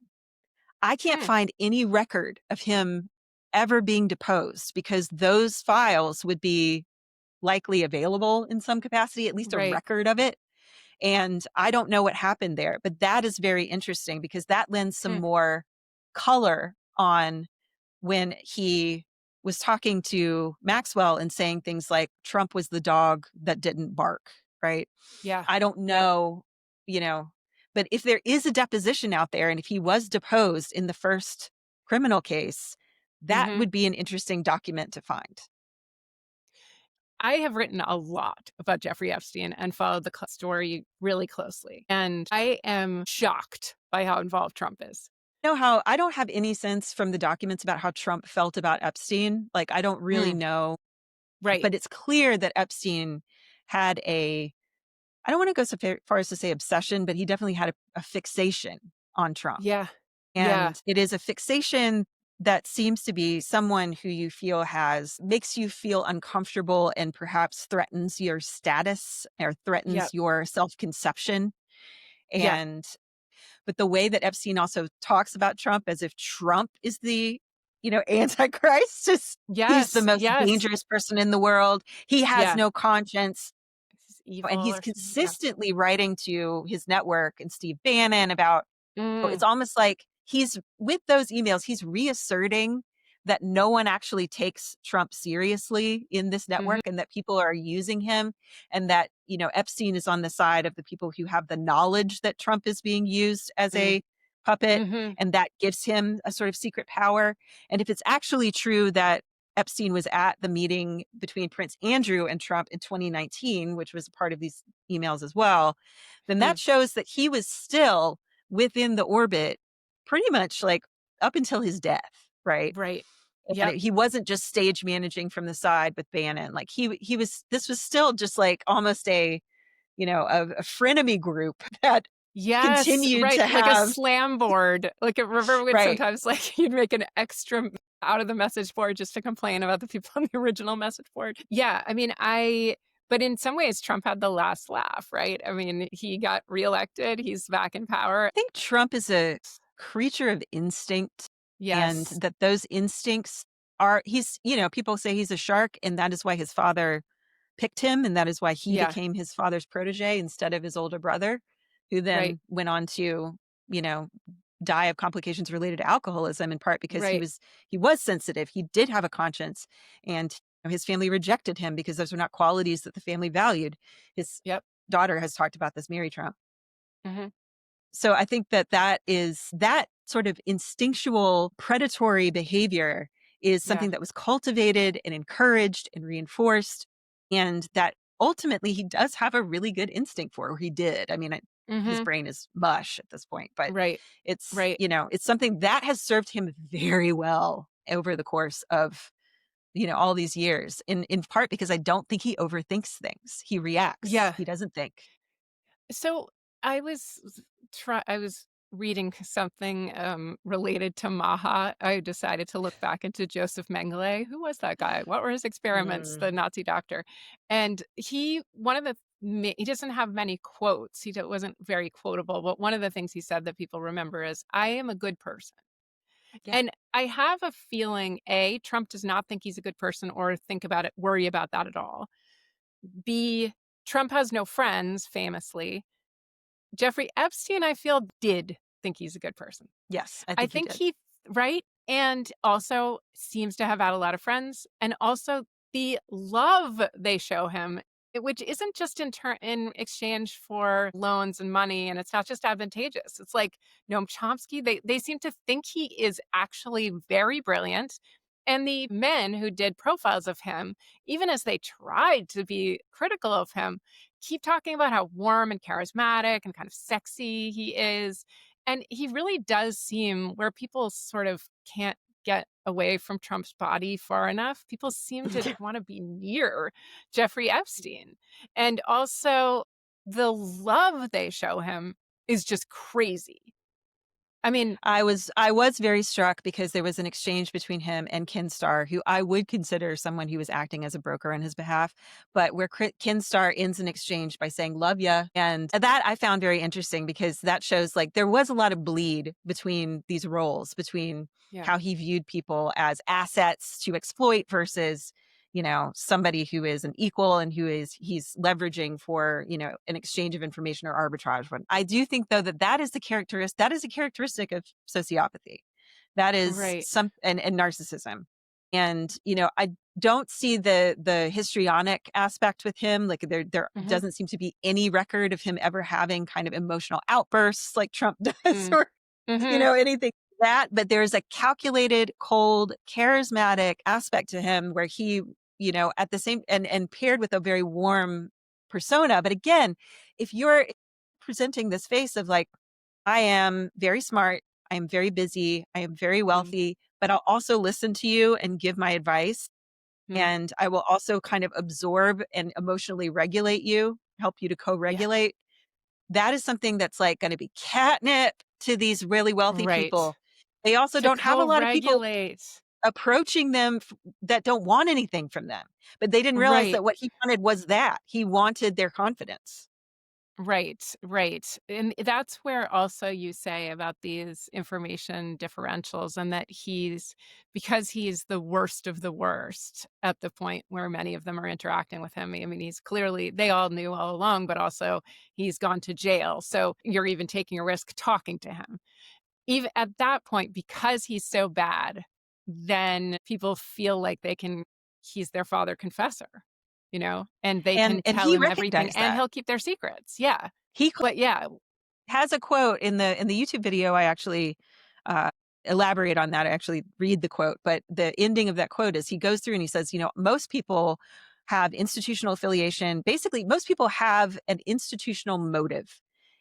I can't hmm. find any record of him ever being deposed because those files would be likely available in some capacity, at least a Right. record of it. And I don't know what happened there, but that is very interesting because that lends some Hmm. more color on when he was talking to Maxwell and saying things like Trump was the dog that didn't bark, right? Yeah. I don't Yep. know, you know, but if there is a deposition out there and if he was deposed in the first criminal case, that Mhm. would be an interesting document to find. I have written a lot about Jeffrey Epstein and followed the story really closely. And I am shocked by how involved Trump is. Know how I don't have any sense from the documents about how Trump felt about Epstein. Like, I don't really Mm, know, right. but it's clear that Epstein had I don't want to go so far as to say obsession, but he definitely had a fixation on Trump. Yeah. Yeah. And it is a fixation that seems to be someone who you feel makes you feel uncomfortable and perhaps threatens your status or Yeah. threatens your self conception. Yeah. And but the way that Epstein also talks about Trump as if Trump is the, antichrist is he's the Yes. most Yes. dangerous person in the world. He has Yeah. no conscience. evil and he's or something? Yeah. consistently writing to his network and Steve Bannon about it's Mm, almost like he's with those emails, he's reasserting that no one actually takes Trump seriously in this mhm, network and that people are using him and that, Epstein is on the side of the people who have the knowledge that Trump is being used as mm, a puppet mhm, and that gives him a sort of secret power. And if it's actually true that Epstein was at the meeting between Prince Andrew and Trump in 2019, which was a part of these emails as well, then hmm, that shows that he was still within the orbit pretty much like up until his death, right? right. And Yep. he wasn't just stage managing from the side with Bannon. Like he was this was still just like almost a frenemy group that Yes, continued right, to like a have slam board. Like, remember when right. sometimes, like, you'd make an extra out of the message board just to complain about the people on the original message board? Yeah, I mean, I but in some ways, Trump had the last laugh, right? I mean, he got reelected, he's back in power. I think Trump is a creature of instinct and Yes. that those instincts are people say he's a shark and that is why his father picked him, and that is why he Yeah, became his father's protege instead of his older brother, who right, then went on to, you know, die of complications related to alcoholism, in part because right. he was sensitive. He did have a conscience, and his family rejected him because those were not qualities that the family valued. His Yep. daughter has talked about this, Mary Trump. Mhm. So I think that sort of instinctual predatory behavior is Yeah. something that was cultivated and encouraged and reinforced, and that ultimately he does have a really good instinct for, or he did. I mean, his Mhm. brain is mush at this point, but Right, it's, right. it's something that has served him very well over the course of, all these years, in part because I don't think he overthinks things. He reacts. Yeah. He doesn't think. So I was reading something related to Maha. I decided to look back into Joseph Mengele. Who was that guy? What were his experiments? Mm, The Nazi doctor, and he doesn't have many quotes. Wasn't very quotable, but one of the things he said that people remember is, "I am a good person." yeah. And I have a feeling A, Trump does not think he's a good person or think about it, worry about that at all. B, Trump has no friends, famously. Jeffrey Epstein, I feel, did think he's a good person. Yes, I I think he think did. he right? And also seems to have had a lot of friends, and also the love they show him, which isn't just in exchange for loans and money, and it's not just advantageous. It's like Noam Chomsky, they seem to think he is actually very brilliant, and the men who did profiles of him, even as they tried to be critical of him, keep talking about how warm and charismatic and kind of sexy he is, and he really does seem where people sort of can't get away from Trump's body far enough, people seem to wanna be near Jeffrey Epstein. And also, the love they show him is just crazy. I mean I was very struck because there was an exchange between him and Ken Starr, who I would consider someone who was acting as a broker on his behalf, but where Ken Starr ends an exchange by saying "love ya," and that I found very interesting because that shows like there was a lot of bleed between these roles, between yeah, how he viewed people as assets to exploit versus somebody who is an equal and he's leveraging for, an exchange of information or arbitrage. When I do think though that is a characteristic of sociopathy. That is right. some and narcissism. And, I don't see the histrionic aspect with him. Like there Mhm, doesn't seem to be any record of him ever having kind of emotional outbursts like Trump does mm, or, mhm, anything like that. But there's a calculated, cold, charismatic aspect to him where he, at the same and paired with a very warm persona. But again, if you're presenting this face of like, I am very smart, I am very busy, I am very mm, wealthy, but I'll also listen to you and give my advice. mm, And I will also kind of absorb and emotionally regulate you, help you to co yeah, regulate. That is something that's like going to be catnip to these really wealthy right. people. They also To don't have a lot of people co-regulate. approaching them that don't want anything from them. But they didn't realize Right. that what he wanted was that. He wanted their confidence. Right, right. And that's where also you say about these information differentials and that because he's the worst of the worst at the point where many of them are interacting with him. I mean, he's clearly, they all knew all along, but also he's gone to jail. So you're even taking a risk talking to him. Even at that point, because he's so bad, then people feel like he's their father confessor, and they can And tell he him everything recognized and that. he'll keep their secrets. Yeah. He But yeah. has a quote in the YouTube video. I actually uh, elaborate on that. I actually read the quote, but the ending of that quote is he goes through and he says, most people have institutional affiliation. Basically, most people have an institutional motive,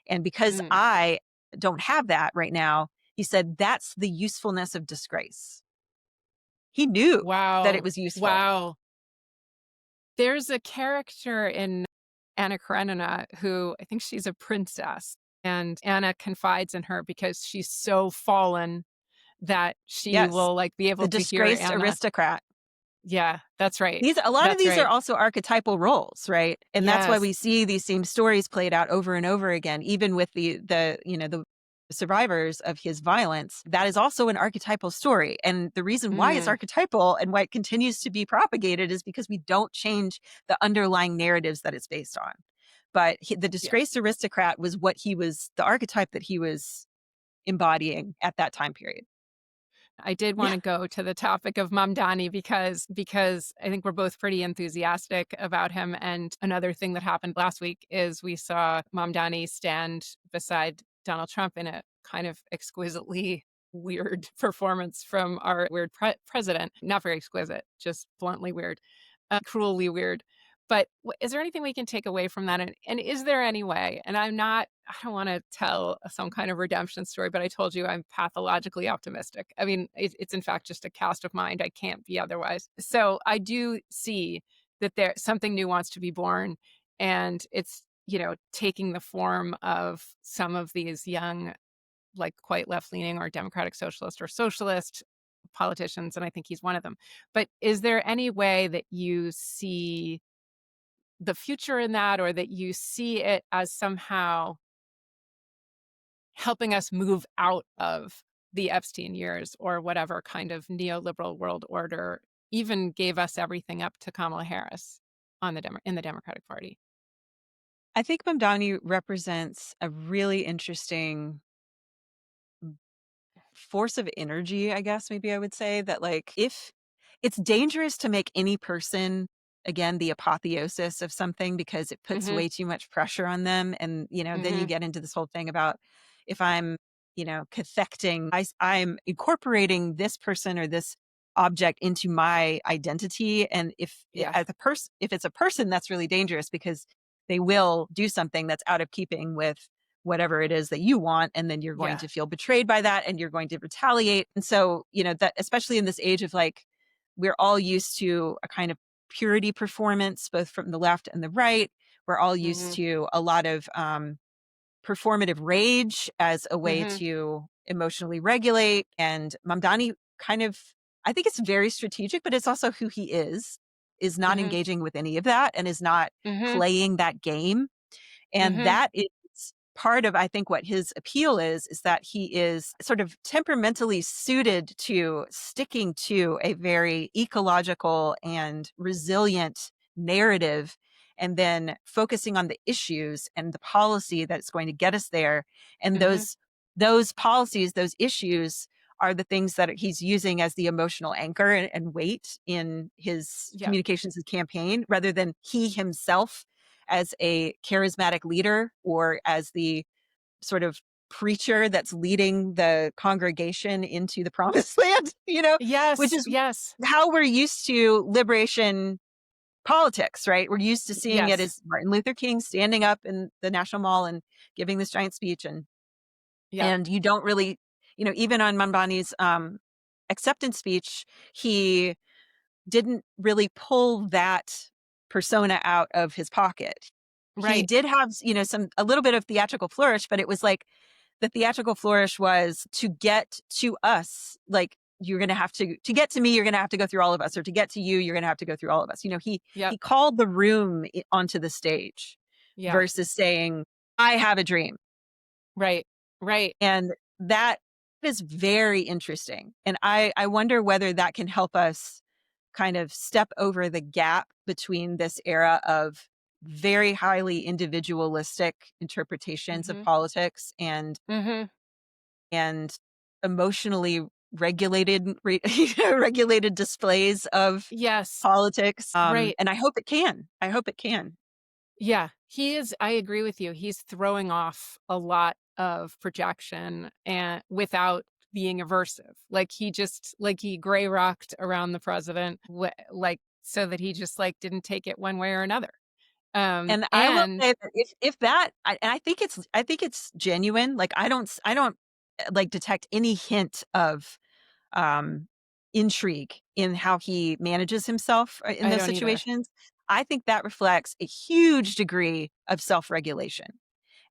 and because Mm. I don't have that right now, he said that's the usefulness of disgrace. He knew that it Wow. was useful. Wow. There's a character in Anna Karenina who I think she's a princess, and Anna confides in her because she's so fallen that she Yes, will, like, be the able to hear disgraced Anna. aristocrat. Yeah, that's right. These a lot of That's these are right. also archetypal roles, right? And that's why Yes. we see these same stories played out over and over again, even with the survivors of his violence. That is also an archetypal story. And the reason why it's Mm. archetypal and why it continues to be propagated is because we don't change the underlying narratives that it's based on. But the Yeah. disgraced aristocrat was what he was, the archetype that he was embodying at that time period. I did Yeah. wanna go to the topic of Mamdani because I think we're both pretty enthusiastic about him, and another thing that happened last week is we saw Mamdani stand beside Donald Trump in a kind of exquisitely weird performance from our weird president. Not very exquisite, just bluntly weird, cruelly weird. But is there anything we can take away from that? And is there any way? And I don't want to tell some kind of redemption story, but I told you I'm pathologically optimistic. I mean, it's in fact just a cast of mind. I can't be otherwise. So I do see that there something new wants to be born, and it's taking the form of some of these young, like quite left leaning or democratic socialist or socialist politicians, and I think he's one of them. But is there any way that you see the future in that, or that you see it as somehow helping us move out of the Epstein years or whatever kind of neoliberal world order even gave us everything up to Kamala Harris in the Democratic Party? I think Mamdani represents a really interesting force of energy, I guess maybe I would say that like if it's dangerous to make any person again the apotheosis of something because it puts Mhm. way too much pressure on them and then you Mhm. get into this whole thing about if I'm cathecting I'm incorporating this person or this object into my identity and if Yeah. as a person if it's a person that's really dangerous because they will do something that's out of keeping with whatever it is that you want and then you're going Yeah. to feel betrayed by that and you're going to retaliate and so that especially in this age of like we're all used to a kind of purity performance both from the left and the right. We're all used Mhm. to a lot of performative rage as a way Mhm. to emotionally regulate and Mamdani kind of I think it's very strategic but it's also who he is not Mhm. engaging with any of that and is not Mhm. playing that game and Mhm. that is part of, I think, what his appeal is that he is sort of temperamentally suited to sticking to a very ecological and resilient narrative and then focusing on the issues and the policy that's going to get us there. And Mhm. those policies, those issues are the things that he's using as the emotional anchor and weight in his Yeah. communications and campaign rather than he himself as a charismatic leader or as the sort of preacher that's leading the congregation into the promised land, which Yes. is Yes. how we're used to liberation politics, right? We're used to seeing it Yes. as Martin Luther King standing up in the National Mall and giving this giant speech Yep. and you don't really, even on Manbani's acceptance speech, he didn't really pull that persona out of his pocket. He Right. did have, some a little bit of theatrical flourish, but it was like the theatrical flourish was to get to us, like you're going to have to get to me, you're going to have to go through all of us, or to get to you, you're going to have to go through all of us. He Yep. called the room onto the stage Yeah. versus saying I have a dream. Right. Right. And that is very interesting. And I wonder whether that can help us kind of step over the gap between this era of very highly individualistic interpretations of Mhm. politics Mhm. and emotionally regulated displays of Yes. politics. Right. And I hope it can. I hope it can. Yeah. He is I agree with you. He's throwing off a lot of projection and without being aversive. Like, he just like, he gray rocked around the president, like, so that he just, like, didn't take it one way or another. And I will And say that if that and I think it's genuine. Like I don't like detect any hint of um intrigue in how he manages himself in I those don't either. situations. I think that reflects a huge degree of self-regulation.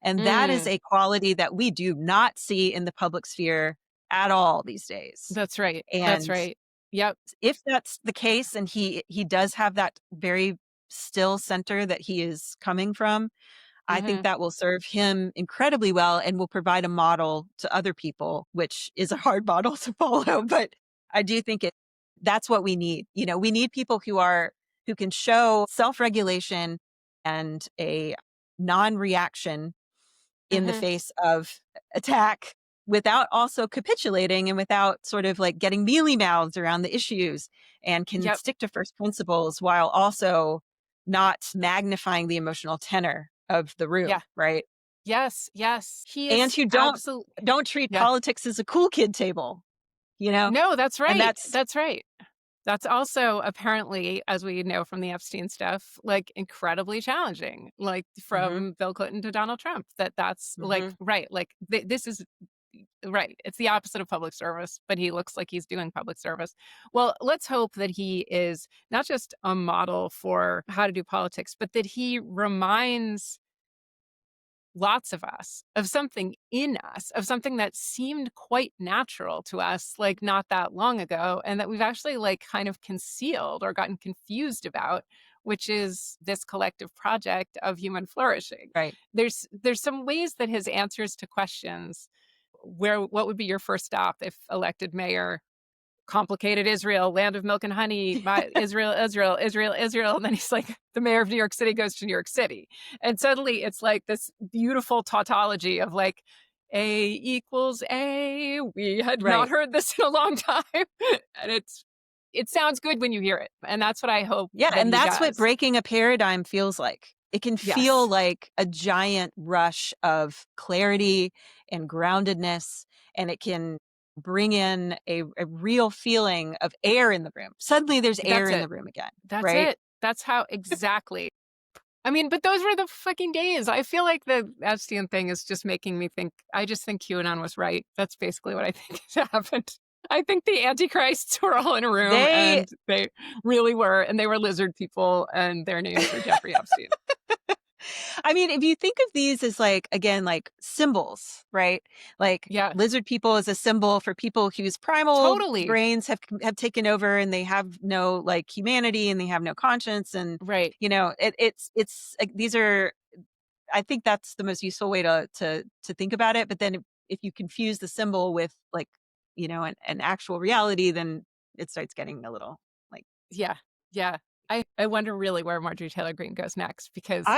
And that is Mm, a quality that we do not see in the public sphere at all these days. that's right. That's And right. Yep. if that's the case and he does have that very still center that he is coming from, I think Mhm. that will serve him incredibly well and will provide a model to other people, which is a hard model to follow, but I do think that's what we need. You know, we need people who can show self-regulation and a non-reaction in the Mhm. face of attack without also capitulating and without sort of like getting mealy mouthed around the issues and can Yep. stick to first principles while also not magnifying the emotional tenor of the Yeah. room, right? Yes. Yes. He And is who absolutely. don't treat Yeah. politics as a cool kid table, you know? No, that's And right. that's That's right. That's also apparently, as we know from the Epstein stuff, like, incredibly challenging, like, mhm, from Bill Clinton to Donald Trump, that's, like mhm. right, like, this is right, it's the opposite of public service, but he looks like he's doing public service. Well, let's hope that he is not just a model for how to do politics, but that he reminds lots of us of something in us, of something that seemed quite natural to us, like, not that long ago, and that we've actually, like, kind of concealed or gotten confused about, which is this collective project of human flourishing. Right. There's some ways that his answers to questions where what would be your first stop if elected mayor? Complicated Israel, land of milk and honey, my Israel, Israel, Israel, Israel. And then he's like, the mayor of New York City goes to New York City. And suddenly it's like this beautiful tautology of like, A equals A. We had not Right. heard this in a long time. And it sounds good when you hear it. And that's what I hope Yeah, that and he that's what does. breaking a paradigm feels like. It can feel Yes, like a giant rush of clarity and groundedness, and it can bring in a real feeling of air in the room. Suddenly there's air that's in the it. room again, That's right? it. That's how exactly. I mean, but those were the fucking days. I feel like the Epstein thing is just making me think I just think QAnon was right. That's basically what I think has happened. I think the antichrists were all in a room, They and they really were, and they were lizard people, and their names were Jeffrey Epstein. I mean, if you think of these as like again, like symbols, right? Like Yeah, lizard people is a symbol for people whose primal totally. brains have taken over and they have no like humanity and they have no conscience and Right. you know, it's like these are I think that's the most useful way to think about it, but then if you confuse the symbol with like, you know, an actual reality, then it starts getting a little like Yeah. Yeah. I wonder really where Marjorie Taylor Greene goes next because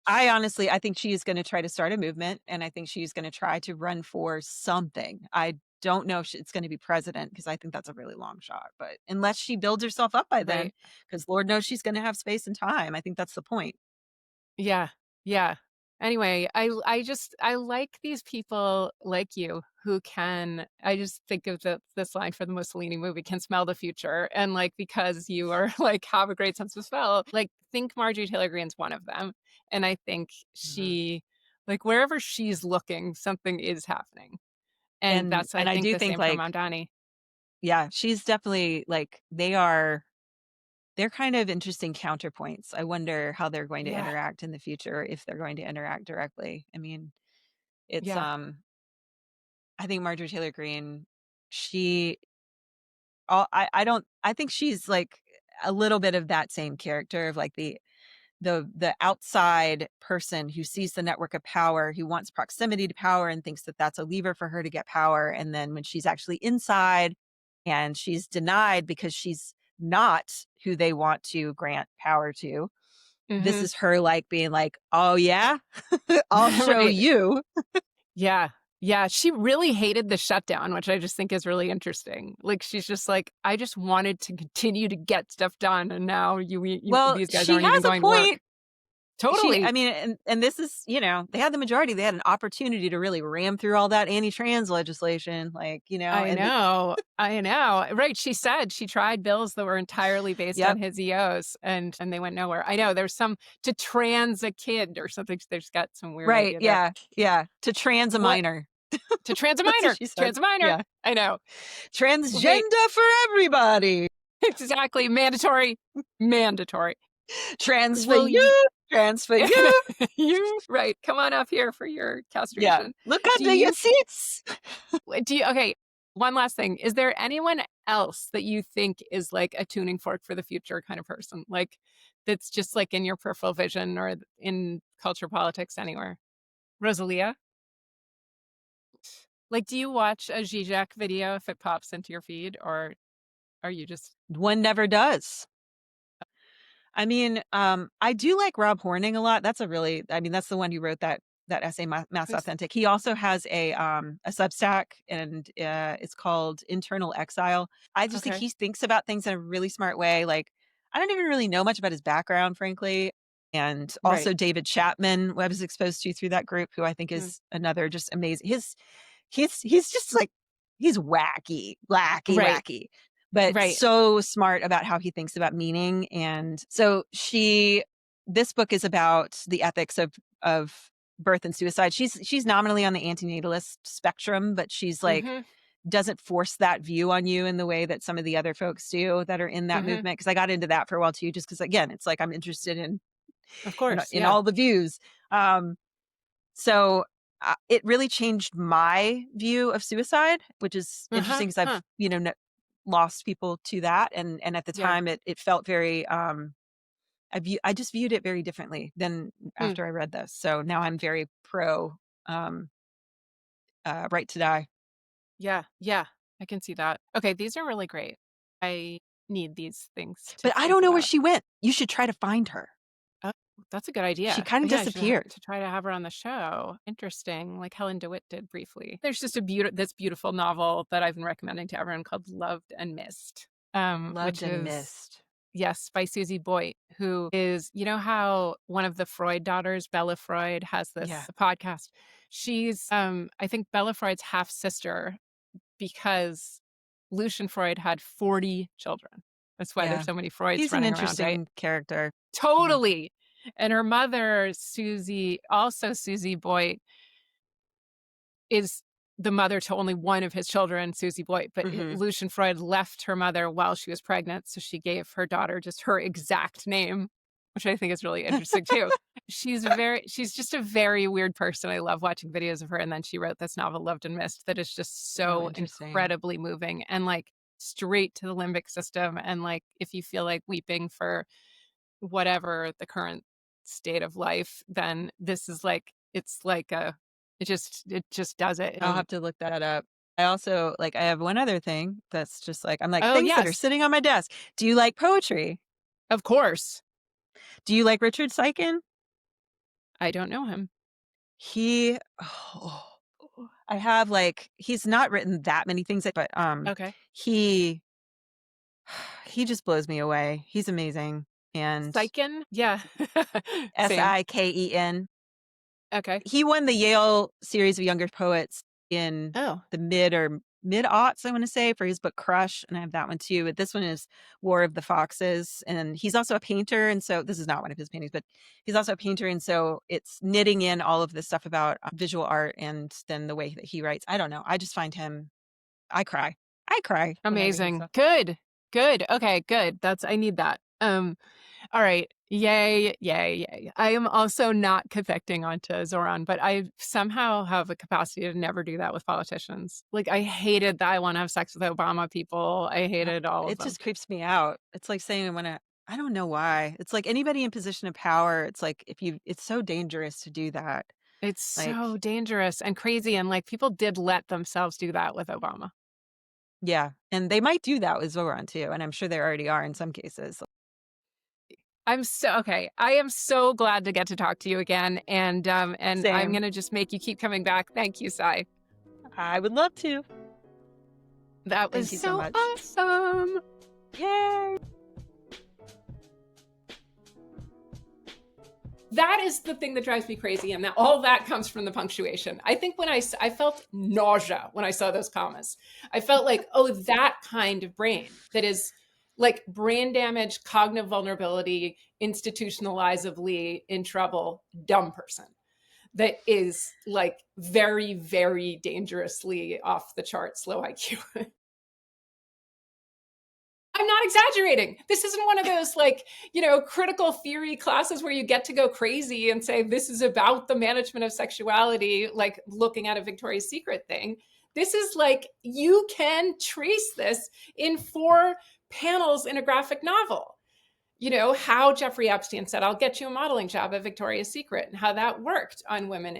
I honestly I think she is gonna try to start a movement, and I think she's gonna try to run for something. I don't know if it's gonna be president because I think that's a really long shot, but unless she builds herself up by then, right. because Lord knows she's gonna have space and time. I think that's the point. Yeah, yeah. Anyway, I just I like these people like you who can I just think of this line from the Mussolini movie, "Can smell the future," and, like, because you are like, have a great sense of smell, like, think Marjorie Taylor Greene's one of them, and I think Mhm. she like, wherever she's looking, something is happening, and that's, I And I think, do the think, same for like Mamdani. yeah, she's definitely like, they're kind of interesting counterpoints. I wonder how they're going to Yeah, interact in the future, if they're going to interact directly. I mean, it's, yeah, I think Marjorie Taylor Greene, she I don't I think she's like a little bit of that same character of like the outside person who sees the network of power, who wants proximity to power and thinks that that's a lever for her to get power. And then when she's actually inside and she's denied because she's not who they want to grant power to, this Mhm. is her like being like, "Oh yeah, I'll show Right. you." Yeah. Yeah, she really hated the shutdown, which I just think is really interesting. Like, she's just like, "I just wanted to continue to get stuff done, and now you Well, these guys she aren't even has a going to work." point. I Totally. mean, and this is, they had the majority. They had an opportunity to really ram through all that anti-trans legislation, like, I and they, know, I know. Right, she said she tried bills that were entirely based on yep, his EOs, and they went nowhere. I know, there's some to trans a kid or something, there's got some weird right, idea there. yeah, yeah, to trans a What minor. to trans a That's what minor, she said. trans a minor. Yeah, I know. Wait, transgender for everybody. exactly, mandatory, mandatory. Trans for Will you you, trans for you. you right, come on up here for your Yeah, castration. look Do under your you seats. do you okay, one last thing. Is there anyone else that you think is like a tuning fork for the future kind of person? Like, that's just like in your peripheral vision or in culture, politics, anywhere? Rosalia? Like, do you watch a Zizek video if it pops into your feed, or are you just One never does. I mean, I do like Rob Horning a lot. That's the one who wrote that essay, Mass who's Authentic. He also has a Substack, and it's called Internal Exile. I just think okay, he thinks about things in a really smart way. Like, I don't even really know much about his background, frankly. And right. also David Chapman, who I was exposed to through that group, who I think Mm, is another just amazing. He's just like, he's wacky, wacky, right, wacky, but right. so smart about how he thinks about meaning. And so this book is about the ethics of birth and suicide. She's nominally on the antinatalist spectrum, but she's like, Mhm, doesn't force that view on you in the way that some of the other folks do that are in that mhm. movement. Because I got into that for a while too, just because again, it's like I'm interested Of course, in yeah. all the views. Um, so, it really changed my view of suicide, which is Uh-huh, interesting because huh, I've, lost people to that, and at the yeah. time, it felt very, I just viewed it very differently than Mm, after I read this. So now I'm very pro, um, right to die. yeah, yeah, I can see that. Okay, these are really great. I need these things to But I think don't know where about. she went. You should try to find her. Oh, that's a good She idea. kinda Yeah, I should ha disappeared. to try to have her on the show. Interesting, like Helen DeWitt did briefly. There's just this beautiful novel that I've been recommending to everyone called Loved and Missed, Loved which and is missed. yes, by Susie Boyd, who is you know how one of the Freud daughters, Bella Freud, has Yeah, this podcast? She's, I think Bella Freud's half-sister because Lucian Freud had 40 children. That's why there's yeah. so many Freuds He's an running around, right? interesting character. Yeah. Totally. And her mother, Susie, also Susie Boyd, is the mother to only one of his children, Susie Boyd. But Mhm. Lucian Freud left her mother while she was pregnant, so she gave her daughter just her exact name, which I think is really interesting too. She's just a very weird person. I love watching videos of her. And then she wrote this novel, Loved and Missed, that is just Oh, so interesting. incredibly moving and like straight to the limbic system. And like if you feel like weeping for whatever the current state of life, then this is like it's like a it just does it. I'll have to look that up. I also I have one other thing that's just I'm like, Oh, things that are yes. sitting on my desk. Do you like poetry? Of course. Do you like Richard Sykin? I don't know him. He oh, I have he's not written that many things, but Okay. he he just blows me away. He's amazing. And Sykin? Yeah. Same. Siken. Okay. He won the Yale Series of Younger Poets in Oh. the mid-aughts, I wanna say, for his book Crush, and I have that one too, but this one is War of the Foxes, and he's also a painter, and so this is not one of his paintings, but he's also a painter, and so it's knitting in all of this stuff about, visual art and then the way that he writes. I don't know, I just find him I cry. I cry when I read his Amazing. stuff. Good. Good. Okay, good. That's I need that. All right. Yay, yay, yay. I am also not confecting onto Zoran, but I somehow have a capacity to never do that with politicians. Like I hated that I want to have sex with Obama people. I hated all of It them. just creeps me out. It's like saying when I don't know why. It's like anybody in position of power, it's like if you it's so dangerous to do that. It's so Like, dangerous and crazy, and, like, people did let themselves do that with Obama. yeah, and they might do that with Zoran too, and I'm sure they already are in some cases. I'm so okay, I am so glad to get to talk to you again, and I'm Same. gonna just make you keep coming back. Thank you, Cy. I would love to. That was Thank you so so much. awesome. Yay! That is the thing that drives me crazy, and that all that comes from the punctuation. I think when I felt nausea when I saw those commas. I felt like, oh, that kind of brain that is like brain damage, cognitive vulnerability, institutionalizably in trouble, dumb person that is like very, very dangerously off the charts low IQ. I'm not exaggerating. This isn't one of those like, critical theory classes where you get to go crazy and say this is about the management of sexuality, like looking at a Victoria's Secret thing. This is like you can trace this in 4 panels in a graphic novel. How Jeffrey Epstein said, I'll get you a modeling job at Victoria's Secret, and how that worked on women